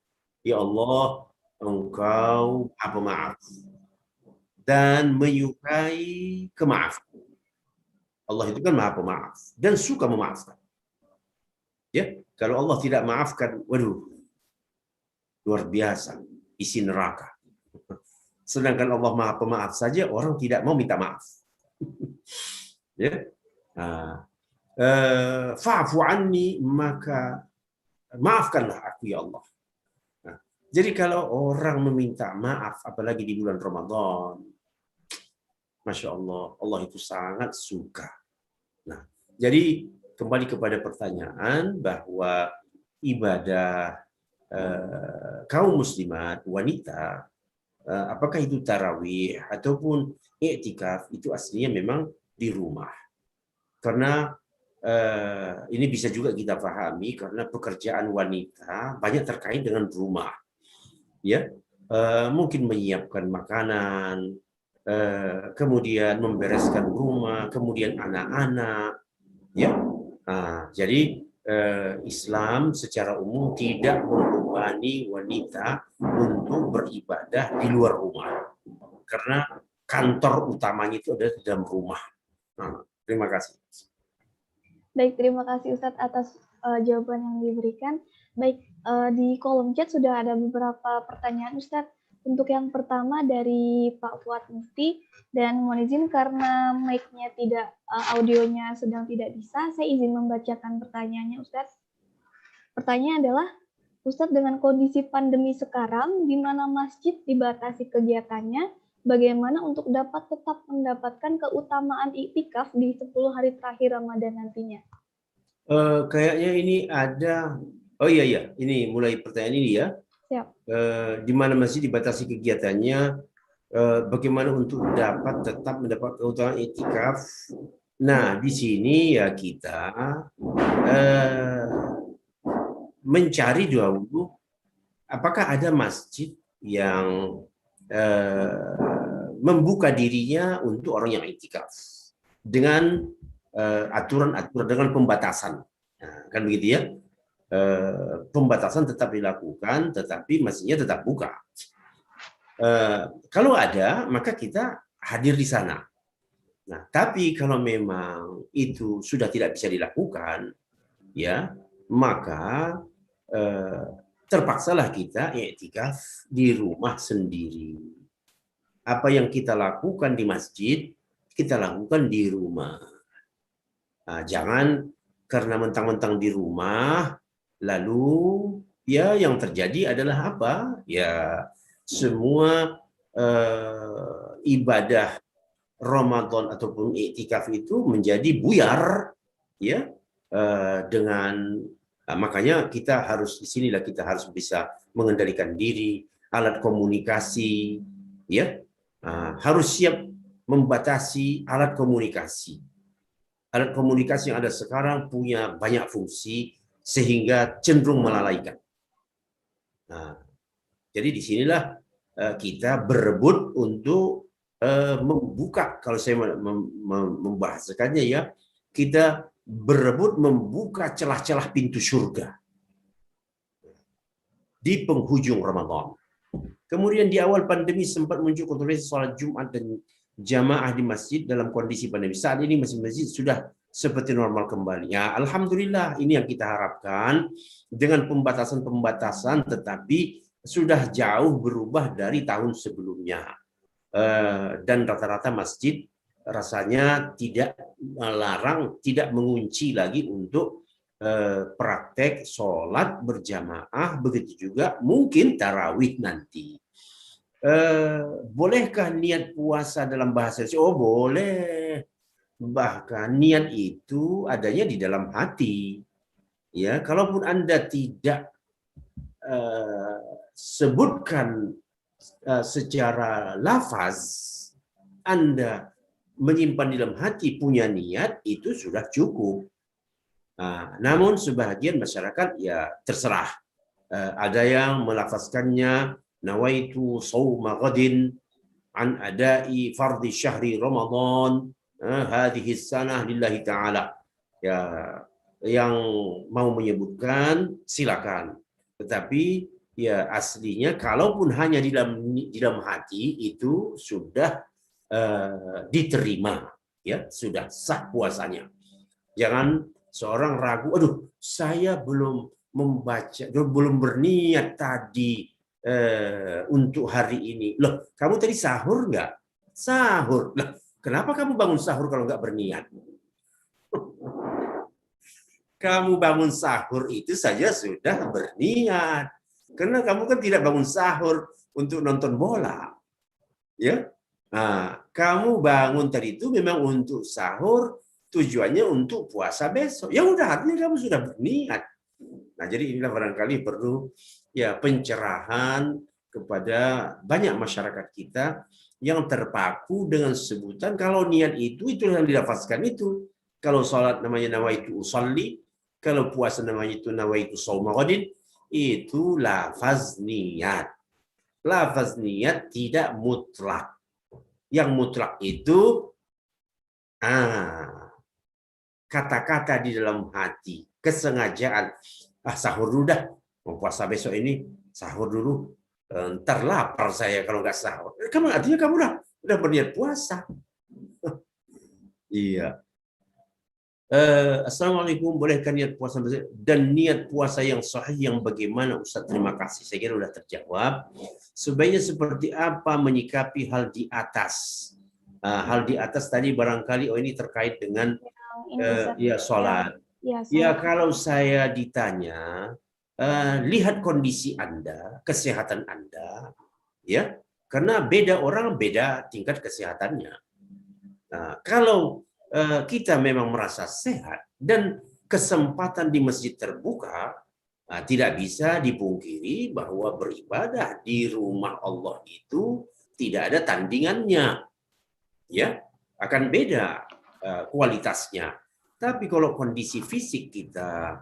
C: Ya Allah, Engkau apa maaf dan menyukai kemaafan. Allah itu kan Maha Pemaaf dan suka memaafkan. Ya, kalau Allah tidak maafkan, waduh, luar biasa, isi neraka. Sedangkan Allah Maha Pemaaf saja orang tidak mau minta maaf. Ya. Fa'fu anni, maka maafkanlah aku ya Allah. Nah, jadi kalau orang meminta maaf, apalagi di bulan Ramadan, Masya Allah, Allah itu sangat suka. Nah, jadi kembali kepada pertanyaan bahwa ibadah kaum muslimat wanita, apakah itu tarawih ataupun i'tikaf, itu aslinya memang di rumah. Karena ini bisa juga kita pahami karena pekerjaan wanita banyak terkait dengan rumah, ya, mungkin menyiapkan makanan, kemudian membereskan rumah, kemudian anak-anak, ya. Jadi Islam secara umum tidak membebani wanita untuk beribadah di luar rumah, karena kantor utamanya itu ada di dalam rumah. Terima kasih.
A: Baik, terima kasih Ustadz atas jawaban yang diberikan. Baik, di kolom chat sudah ada beberapa pertanyaan Ustadz. Untuk yang pertama dari Pak Fuad Mufti, dan mohon izin karena mic-nya tidak, audionya sedang tidak bisa, saya izin membacakan pertanyaannya Ustadz. Pertanyaannya adalah, Ustadz, dengan kondisi pandemi sekarang, di mana masjid dibatasi kegiatannya, bagaimana untuk dapat tetap mendapatkan keutamaan iktikaf di 10 hari terakhir Ramadan nantinya?
C: Kayaknya ini ada, oh iya, ini mulai pertanyaan ini ya.
A: Siap.
C: Di mana masih dibatasi kegiatannya, bagaimana untuk dapat tetap mendapat keutamaan iktikaf. Nah, di sini ya kita mencari dulu apakah ada masjid yang membuka dirinya untuk orang yang iktikaf dengan aturan-aturan, dengan pembatasan. Nah, kan begitu ya. Pembatasan tetap dilakukan, tetapi masjidnya tetap buka. Kalau ada, maka kita hadir di sana. Nah, tapi kalau memang itu sudah tidak bisa dilakukan, ya, maka terpaksalah kita i'tikaf di rumah sendiri. Apa yang kita lakukan di masjid, kita lakukan di rumah. Nah, jangan karena mentang-mentang di rumah, lalu ya yang terjadi adalah apa? Ya semua ibadah Ramadan ataupun i'tikaf itu menjadi buyar, ya, dengan makanya kita harus di sinilah kita harus bisa mengendalikan diri, alat komunikasi, ya, harus siap membatasi alat komunikasi. Alat komunikasi yang ada sekarang punya banyak fungsi sehingga cenderung melalaikan. Nah, jadi disinilah kita berebut untuk membuka, kalau saya membahasakannya ya, kita berebut membuka celah-celah pintu surga di penghujung Ramadan. Kemudian di awal pandemi sempat muncul kontroversi sholat Jumat dan jamaah di masjid dalam kondisi pandemi. Saat ini masjid-masjid sudah seperti normal kembali. Ya, alhamdulillah, ini yang kita harapkan dengan pembatasan-pembatasan, tetapi sudah jauh berubah dari tahun sebelumnya. Dan rata-rata masjid rasanya tidak melarang, tidak mengunci lagi untuk praktek sholat berjamaah, begitu juga mungkin tarawih nanti. Bolehkah niat puasa dalam bahasa Indonesia? Oh, boleh. Bahkan niat itu adanya di dalam hati. Ya, kalaupun Anda tidak sebutkan secara lafaz, Anda menyimpan di dalam hati punya niat, itu sudah cukup. Namun sebagian masyarakat ya terserah. Ada yang melafazkannya nawaitu shauma ghadin an adai fardhi syahri Ramadan hadhihi sanah lillahi ta'ala. Ya, yang mau menyebutkan silakan. Tetapi ya aslinya kalaupun hanya di dalam hati itu sudah diterima, ya, sudah sah puasanya. Jangan seorang ragu, aduh saya belum membaca, belum berniat tadi untuk hari ini. Loh, kamu tadi sahur nggak? Sahur. Loh, kenapa kamu bangun sahur kalau nggak berniat? Kamu bangun sahur itu saja sudah berniat. Karena kamu kan tidak bangun sahur untuk nonton bola. Ya. Nah, kamu bangun tadi itu memang untuk sahur, tujuannya untuk puasa besok. Ya udah, artinya kamu sudah berniat. Nah, jadi inilah barangkali perlu ya pencerahan kepada banyak masyarakat kita yang terpaku dengan sebutan kalau niat itu yang dilafazkan itu. Kalau salat namanya nawaitu usolli, kalau puasa namanya itu nawaitu shauma ghadin, itu lafaz niat. Lafaz niat tidak mutlak. Yang mutlak itu kata-kata di dalam hati, kesengajaan. Sahur dulu dah, mau puasa besok ini, sahur dulu. Ntar lapar saya kalau nggak sahur. Kamu artinya kamu udah berniat puasa. Iya. Assalamualaikum, bolehkah niat puasa dan niat puasa yang sahih yang bagaimana Ustaz? Terima kasih, saya kira sudah terjawab. Sebaiknya seperti apa menyikapi hal di atas? Hal di atas tadi barangkali ini terkait dengan sholat. Ya, kalau saya ditanya, lihat kondisi Anda, kesehatan Anda, ya, karena beda orang beda tingkat kesehatannya. Nah, kalau kita memang merasa sehat dan kesempatan di masjid terbuka, tidak bisa dipungkiri bahwa beribadah di rumah Allah itu tidak ada tandingannya, ya, akan beda kualitasnya. Tapi kalau kondisi fisik kita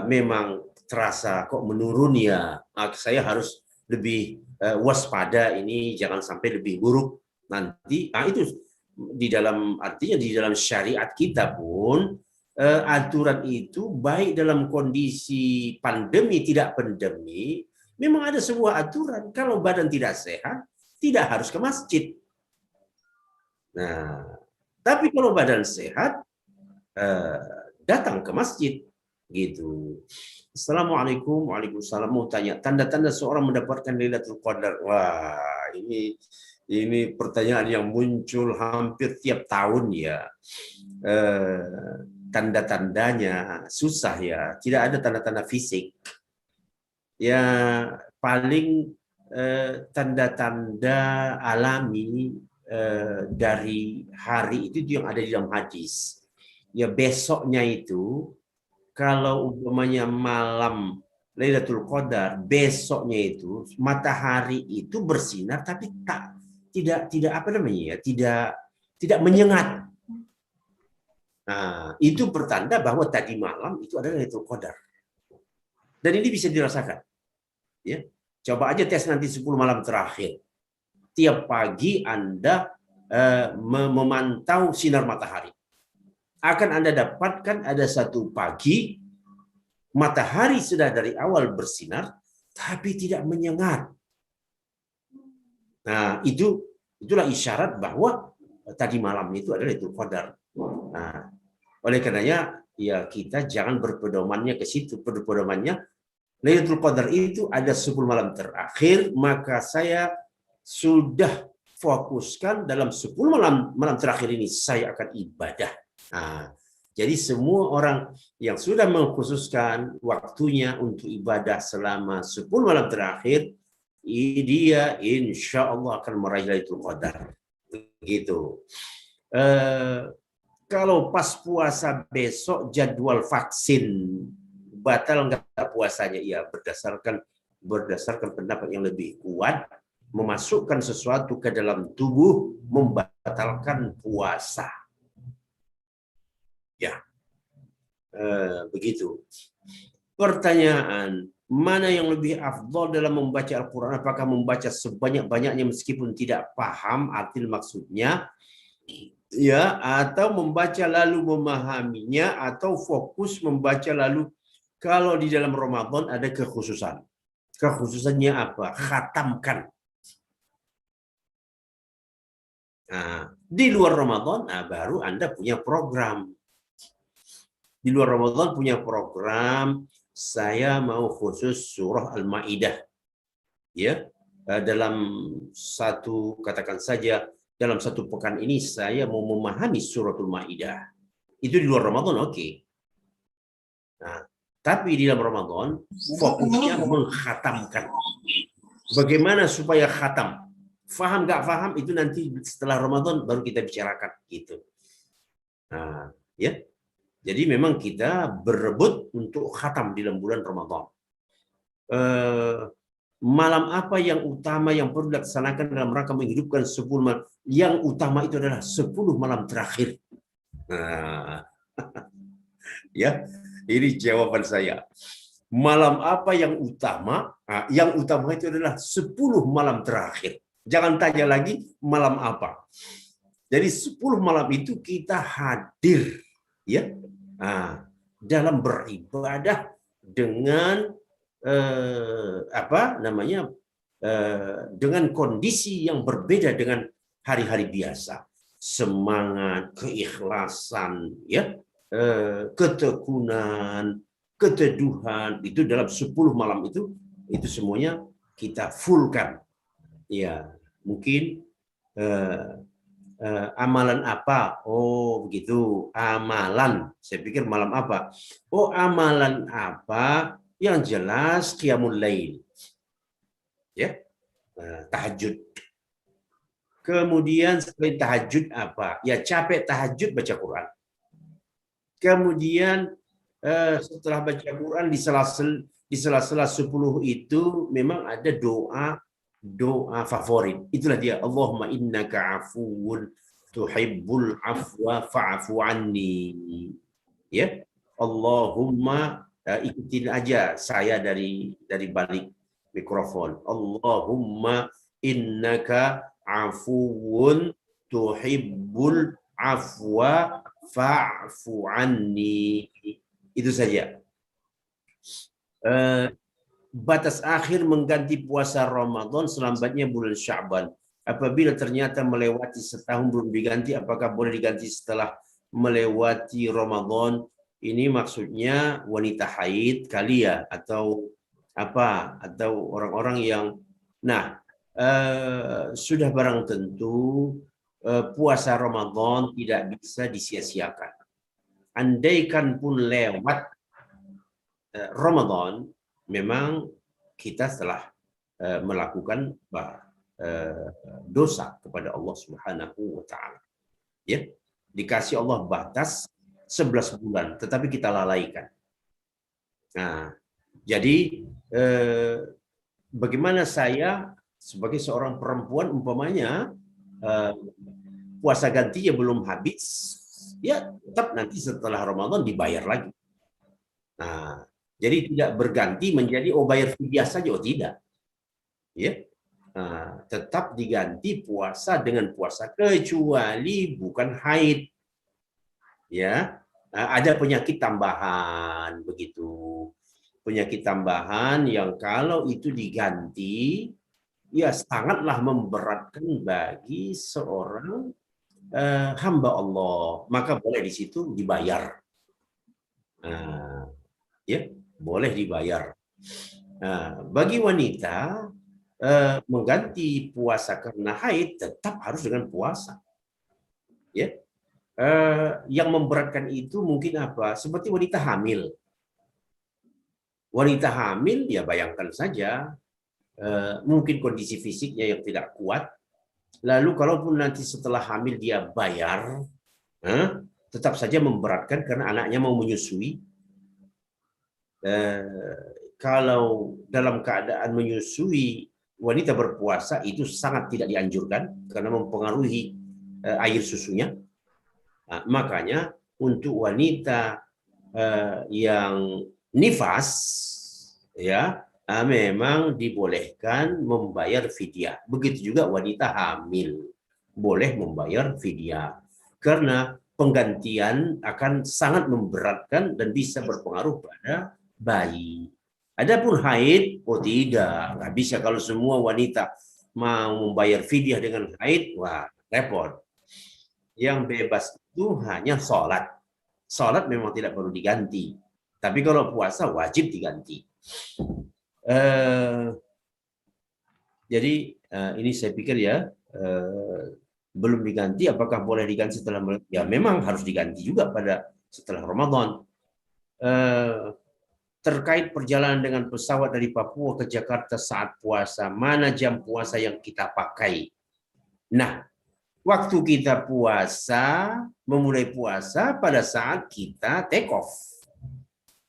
C: memang terasa kok menurun, ya saya harus lebih waspada, ini jangan sampai lebih buruk nanti. Itu di dalam, artinya di dalam syariat kita pun aturan itu baik dalam kondisi pandemi tidak pandemi, memang ada sebuah aturan kalau badan tidak sehat tidak harus ke masjid. Nah, tapi kalau badan sehat datang ke masjid gitu. Assalamualaikum. Waalaikumsalam. Mau tanya tanda-tanda seorang mendapatkan Lailatul Qadar. Wah, ini pertanyaan yang muncul hampir tiap tahun ya. Tanda-tandanya susah ya. Tidak ada tanda-tanda fisik. Ya paling tanda-tanda alami dari hari itu yang ada di dalam hadis. Ya besoknya itu, kalau umpamanya malam Lailatul Qadar, besoknya itu matahari itu bersinar tapi tidak apa namanya ya, tidak menyengat. Nah, itu pertanda bahwa tadi malam itu adalah Lailatul Qadar. Dan ini bisa dirasakan. Ya. Coba aja tes nanti 10 malam terakhir. Tiap pagi Anda memantau sinar matahari. Akan Anda dapatkan ada satu pagi matahari sudah dari awal bersinar tapi tidak menyengat. Nah, itulah isyarat bahwa tadi malam itu adalah Lailatul Qadar. Nah, oleh karenanya ya kita jangan berpedomannya ke situ. Berpedomannya Lailatul Qadar itu ada 10 malam terakhir, maka saya sudah fokuskan dalam 10 malam terakhir ini saya akan ibadah. Nah, jadi semua orang yang sudah mengkhususkan waktunya untuk ibadah selama 10 malam terakhir, dia insya Allah akan meraih Lailatul Qadar. Begitu. Kalau pas puasa besok jadwal vaksin batal nggak puasanya? Ya berdasarkan pendapat yang lebih kuat, memasukkan sesuatu ke dalam tubuh membatalkan puasa. Ya, begitu. Pertanyaan, mana yang lebih afdal dalam membaca Al-Quran? Apakah membaca sebanyak-banyaknya meskipun tidak paham arti maksudnya, ya, atau membaca lalu memahaminya, atau fokus membaca lalu? Kalau di dalam Ramadan ada kekhususan. Kekhususannya apa? Khatamkan. Nah, di luar Ramadan baru Anda punya program. Di luar Ramadan punya program, saya mau khusus surah Al-Maidah. ya, dalam satu, katakan saja dalam satu pekan ini saya mau memahami suratul Maidah. Itu di luar Ramadan, oke. Nah, tapi di dalam Ramadan fokusnya mengkhatamkan. Bagaimana supaya khatam? Faham nggak faham itu nanti setelah Ramadan baru kita bicarakan gitu. Nah, ya. Jadi memang kita berebut untuk khatam di dalam bulan Ramadan. Malam apa yang utama yang perlu dilaksanakan dalam rangka menghidupkan 10 malam? Yang utama itu adalah 10 malam terakhir. Nah, ya, ini jawaban saya. Malam apa yang utama? Nah, yang utama itu adalah 10 malam terakhir. Jangan tanya lagi malam apa. Jadi 10 malam itu kita hadir, ya, dalam beribadah dengan dengan kondisi yang berbeda dengan hari-hari biasa, semangat, keikhlasan, ya, ketekunan, keteduhan, itu dalam 10 malam itu semuanya kita fullkan. Ya, mungkin amalan apa? Oh, begitu. Amalan. Saya pikir malam apa? Oh, amalan apa? Yang jelas qiyamul lail. Ya. Tahajud. Kemudian selain tahajud apa? Ya capek tahajud baca Quran. Kemudian setelah baca Quran di sela-sela 10 itu memang ada doa favorit. Itulah dia, Allahumma innaka afuwun tuhibbul afwa fa'fu anni. Ya. Allahumma, ikutin aja saya dari balik mikrofon. Allahumma innaka afuwun tuhibbul afwa fa'fu anni. Itu saja. Batas akhir mengganti puasa Ramadan selambatnya bulan Sya'ban. Apabila ternyata melewati setahun belum diganti, apakah boleh diganti setelah melewati Ramadan? Ini maksudnya wanita haid kali ya, atau apa? Atau orang-orang yang, sudah barang tentu puasa Ramadan tidak bisa disia-siakan. Andaikan pun lewat Ramadan, memang kita telah melakukan dosa kepada Allah Subhanahu wa taala. Ya, dikasih Allah batas 11 bulan, tetapi kita lalaikan. Nah, jadi bagaimana saya sebagai seorang perempuan umpamanya puasa gantinya belum habis, ya tetap nanti setelah Ramadan dibayar lagi. Nah, jadi tidak berganti menjadi bayar fidyah saja, tidak. Ya. Nah, tetap diganti puasa dengan puasa kecuali bukan haid. Ya. Ada penyakit tambahan begitu. Penyakit tambahan yang kalau itu diganti ya sangatlah memberatkan bagi seorang hamba Allah, maka boleh di situ dibayar. Ya, boleh dibayar. Nah, bagi wanita mengganti puasa karena haid tetap harus dengan puasa. Ya, yang memberatkan itu mungkin apa? Seperti wanita hamil. Wanita hamil ya bayangkan saja, mungkin kondisi fisiknya yang tidak kuat. Lalu kalaupun nanti setelah hamil dia bayar, tetap saja memberatkan karena anaknya mau menyusui. Kalau dalam keadaan menyusui wanita berpuasa itu sangat tidak dianjurkan karena mempengaruhi air susunya. Makanya untuk wanita yang nifas ya memang dibolehkan membayar fidyah. Begitu juga wanita hamil boleh membayar fidyah karena penggantian akan sangat memberatkan dan bisa berpengaruh pada bayi. Adapun haid, nggak bisa kalau semua wanita mau membayar fidyah dengan haid, wah repot. Yang bebas itu hanya sholat. Sholat memang tidak perlu diganti, tapi kalau puasa wajib diganti. Jadi ini saya pikir ya belum diganti. Apakah boleh diganti setelah? Ya memang harus diganti juga pada setelah Ramadan. Terkait perjalanan dengan pesawat dari Papua ke Jakarta saat puasa, mana jam puasa yang kita pakai? Nah, waktu kita puasa, memulai puasa pada saat kita take off.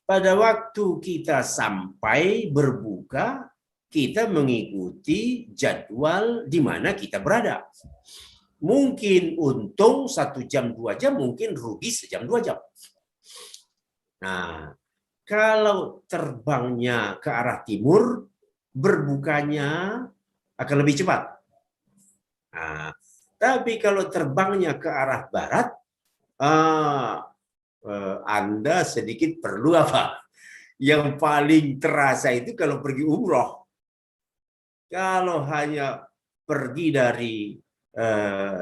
C: Pada waktu kita sampai berbuka, kita mengikuti jadwal di mana kita berada. Mungkin untung 1 jam, 2 jam, mungkin rugi sejam, 2 jam. Nah, kalau terbangnya ke arah timur, berbukanya akan lebih cepat. Nah, tapi kalau terbangnya ke arah barat, Anda sedikit perlu apa? Yang paling terasa itu kalau pergi umroh. Kalau hanya pergi dari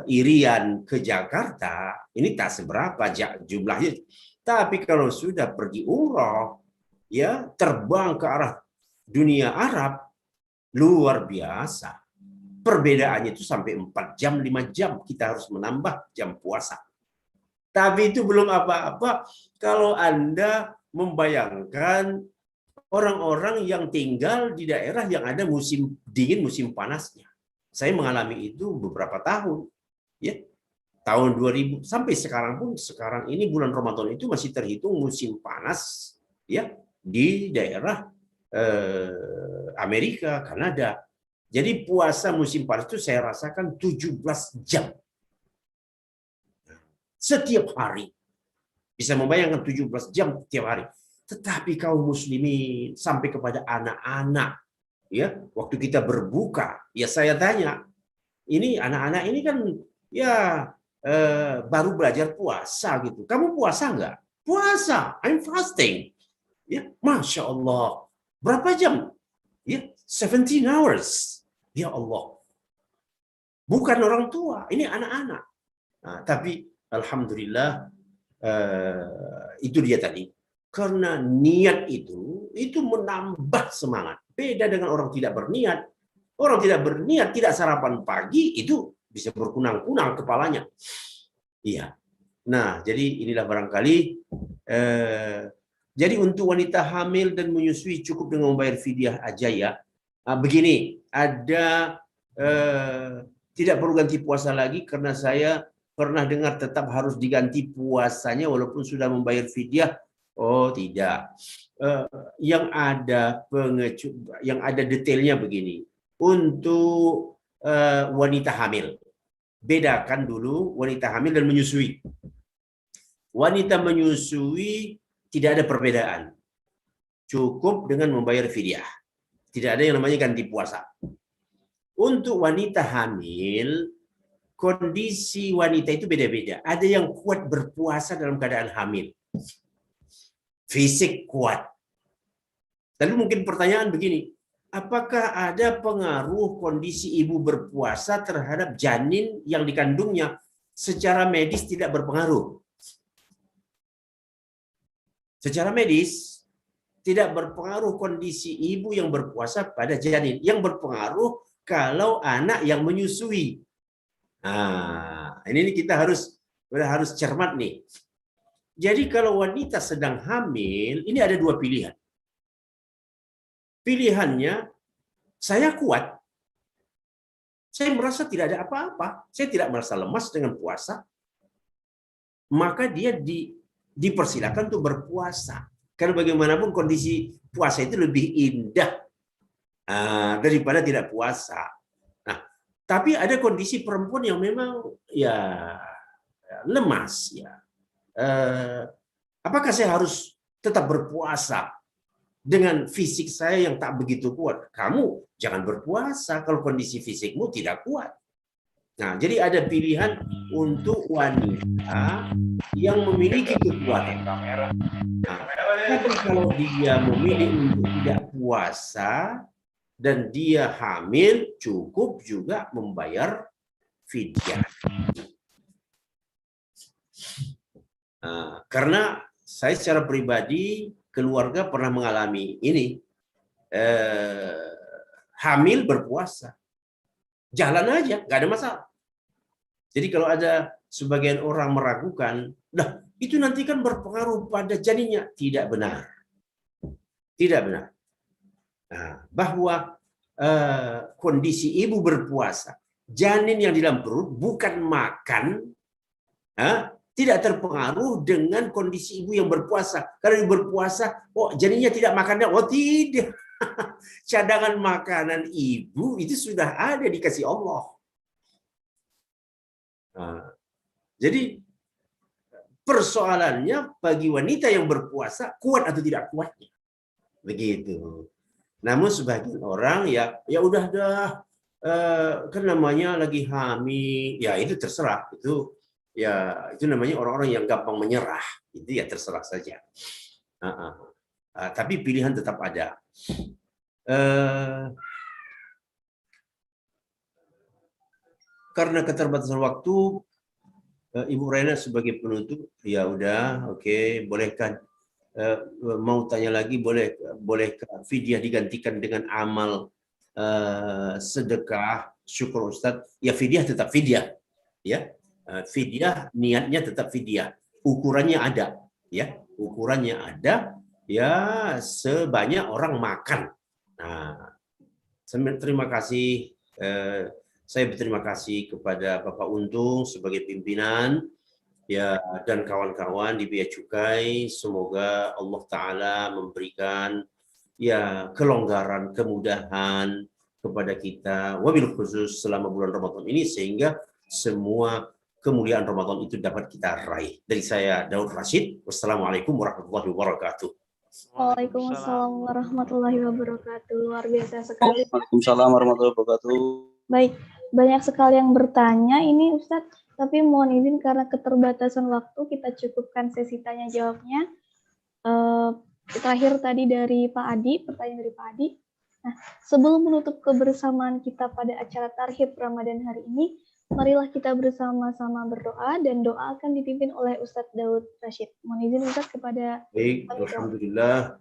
C: Irian ke Jakarta, ini tak seberapa jumlahnya. Tapi kalau sudah pergi umroh, ya terbang ke arah dunia Arab, luar biasa. Perbedaannya itu sampai 4 jam, 5 jam kita harus menambah jam puasa. Tapi itu belum apa-apa kalau Anda membayangkan orang-orang yang tinggal di daerah yang ada musim dingin, musim panasnya. Saya mengalami itu beberapa tahun. Ya. Tahun 2000 sampai sekarang pun, sekarang ini bulan Ramadan itu masih terhitung musim panas ya di daerah Amerika, Kanada. Jadi puasa musim panas itu saya rasakan 17 jam. Setiap hari. Bisa membayangkan 17 jam setiap hari. Tetapi kaum muslimin sampai kepada anak-anak, ya, waktu kita berbuka, ya saya tanya, ini anak-anak ini kan ya baru belajar puasa gitu. Kamu puasa nggak? Puasa, I'm fasting. Ya, Masya Allah. Berapa jam? Ya, 17 hours. Ya Allah. Bukan orang tua, ini anak-anak. Nah, tapi alhamdulillah itu dia tadi. Karena niat itu menambah semangat. Beda dengan orang tidak berniat. Orang tidak berniat, tidak sarapan pagi, itu bisa berkunang-kunang kepalanya. Iya. Nah, jadi inilah barangkali. Jadi untuk wanita hamil dan menyusui cukup dengan membayar fidyah aja ya. Nah, begini, ada tidak perlu ganti puasa lagi karena saya pernah dengar tetap harus diganti puasanya walaupun sudah membayar fidyah. Oh tidak. Yang ada detailnya begini. Untuk wanita hamil, bedakan dulu wanita hamil dan menyusui. Wanita menyusui tidak ada perbedaan. Cukup dengan membayar fidyah. Tidak ada yang namanya ganti puasa. Untuk wanita hamil, kondisi wanita itu beda-beda. Ada yang kuat berpuasa dalam keadaan hamil. Fisik kuat. Lalu mungkin pertanyaan begini, apakah ada pengaruh kondisi ibu berpuasa terhadap janin yang dikandungnya? Secara medis tidak berpengaruh. Secara medis tidak berpengaruh kondisi ibu yang berpuasa pada janin. Yang berpengaruh kalau anak yang menyusui. Nah, ini kita harus cermat nih. Jadi kalau wanita sedang hamil, ini ada 2 pilihan. Pilihannya, saya kuat. Saya merasa tidak ada apa-apa. Saya tidak merasa lemas dengan puasa. Maka dia dipersilakan untuk berpuasa. Karena bagaimanapun kondisi puasa itu lebih indah daripada tidak puasa. Nah, tapi ada kondisi perempuan yang memang ya lemas ya. Apakah saya harus tetap berpuasa dengan fisik saya yang tak begitu kuat? Kamu jangan berpuasa kalau kondisi fisikmu tidak kuat. Nah, jadi ada pilihan untuk wanita yang memiliki kekuatan. Nah, tapi kalau dia memilih untuk tidak puasa dan dia hamil, cukup juga membayar fidyah. Karena saya secara pribadi, keluarga pernah mengalami ini, hamil berpuasa. Jalan aja, nggak ada masalah. Jadi kalau ada sebagian orang meragukan, nah itu nanti kan berpengaruh pada janinnya. Tidak benar. Tidak benar. Nah, bahwa kondisi ibu berpuasa, janin yang di dalam perut bukan makan, tidak terpengaruh dengan kondisi ibu yang berpuasa. Karena ibu berpuasa, oh janinnya tidak makannya, oh tidak. Cadangan makanan ibu itu sudah ada dikasih Allah. Nah, jadi persoalannya bagi wanita yang berpuasa kuat atau tidak kuatnya, begitu. Namun sebagian orang ya udah dah, kan namanya lagi hamil, ya itu terserah, itu ya itu namanya orang-orang yang gampang menyerah, itu ya terserah saja. Tapi pilihan tetap ada. Karena keterbatasan waktu, Ibu Raina sebagai penutup, ya udah, oke, bolehkan mau tanya lagi, boleh fidyah digantikan dengan amal sedekah, syukur Ustadz, ya fidyah tetap fidyah, ya fidyah niatnya tetap fidyah, ukurannya ada, ya ukurannya ada, ya sebanyak orang makan. Nah, terima kasih. Saya berterima kasih kepada Bapak Untung sebagai pimpinan, ya, dan kawan-kawan di Bea Cukai. Semoga Allah Ta'ala memberikan ya kelonggaran, kemudahan kepada kita, wabil khusus selama bulan Ramadan ini, sehingga semua kemuliaan Ramadan itu dapat kita raih. Dari saya, Daud Rashid. Wassalamualaikum warahmatullahi wabarakatuh.
A: Waalaikumsalam warahmatullahi wabarakatuh. Luar biasa sekali.
D: Waalaikumsalam warahmatullahi wabarakatuh.
A: Baik, banyak sekali yang bertanya ini Ustadz, tapi mohon izin karena keterbatasan waktu kita cukupkan sesi tanya jawabnya. Terakhir tadi dari Pak Adi, pertanyaan dari Pak Adi. Nah, sebelum menutup kebersamaan kita pada acara Tarhib Ramadan hari ini, marilah kita bersama-sama berdoa, dan doa akan dipimpin oleh Ustadz Daud Rashid. Mohon izin Ustadz kepada...
C: Baik, alhamdulillah.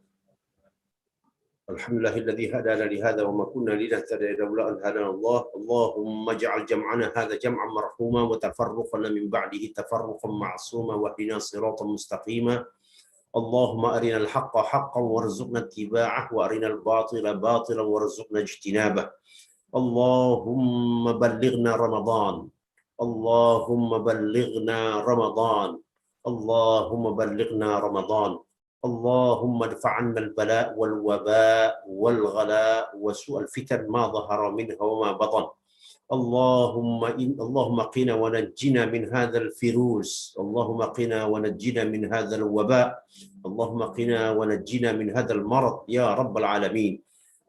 C: Alhamdulillahilladzi hadana li hadza wa ma kunna linahtadiya laula an hadana Allah. Allahumma ij'al jam'ana hadza jam'an marhuma wa tafarruqana min ba'dihi tafarruqan ma'suma wa ihdina siratan mustaqima. Allahumma arina al-haqqa haqqan warzuqna ittiba'ah wa arina al-batila batilan warzuqna ijtinabah. Allahumma ballighna Ramadan. Allahumma ballighna Ramadan. Allahumma ballighna Ramadan. اللهم ادفع عنا البلاء والوباء والغلاء وسوء الفتن ما ظهر منها وما بطن. اللهم قنا ونجنا من هذا الفيروس. اللهم قنا ونجنا من هذا الوباء. اللهم قنا ونجنا من هذا المرض يا رب العالمين.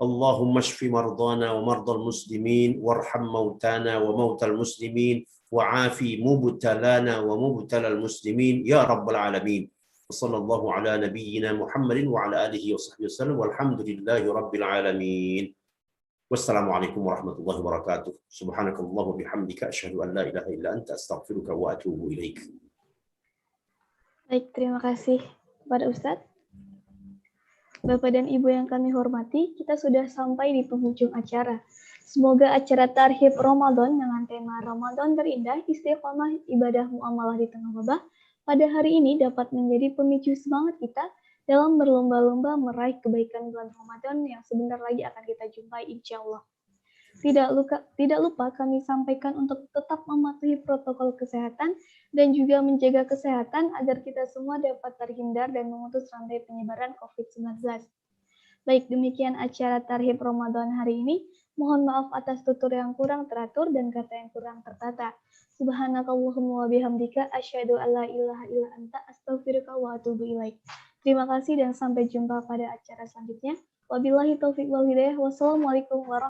C: اللهم اشف مرضانا ومرضى المسلمين وارحم موتانا وموتى المسلمين وعافي مبتلانا ومبتلى المسلمين يا رب العالمين. وصلى الله على نبينا محمد وعلى آله وصحبه وسلم والحمد لله رب العالمين. والسلام عليكم ورحمة الله وبركاته. سبحانك الله وبحمدك أشهد أن لا إله إلا أنت أستغفرك وأتوب إليك.
A: Baik, terima kasih kepada Ustadz. Bapak dan Ibu yang kami hormati, kita sudah sampai di penghujung acara. Semoga acara Tarhib Ramadan dengan tema Ramadan terindah, istiqomah ibadah muamalah di tengah wabah pada hari ini dapat menjadi pemicu semangat kita dalam berlomba-lomba meraih kebaikan bulan Ramadan yang sebentar lagi akan kita jumpai insya Allah. Tidak lupa kami sampaikan untuk tetap mematuhi protokol kesehatan dan juga menjaga kesehatan agar kita semua dapat terhindar dan memutus rantai penyebaran COVID-19. Baik, demikian acara Tarhib Ramadan hari ini. Mohon maaf atas tutur yang kurang teratur dan kata yang kurang tertata. Subhanakallahumma wa bihamdika asyhadu an la ilaha illa anta astaghfiruka wa atubu ilaik. Terima kasih dan sampai jumpa pada acara selanjutnya. Wabillahi taufiq wal hidayah. Wassalamualaikum warahmatullahi wabarakatuh.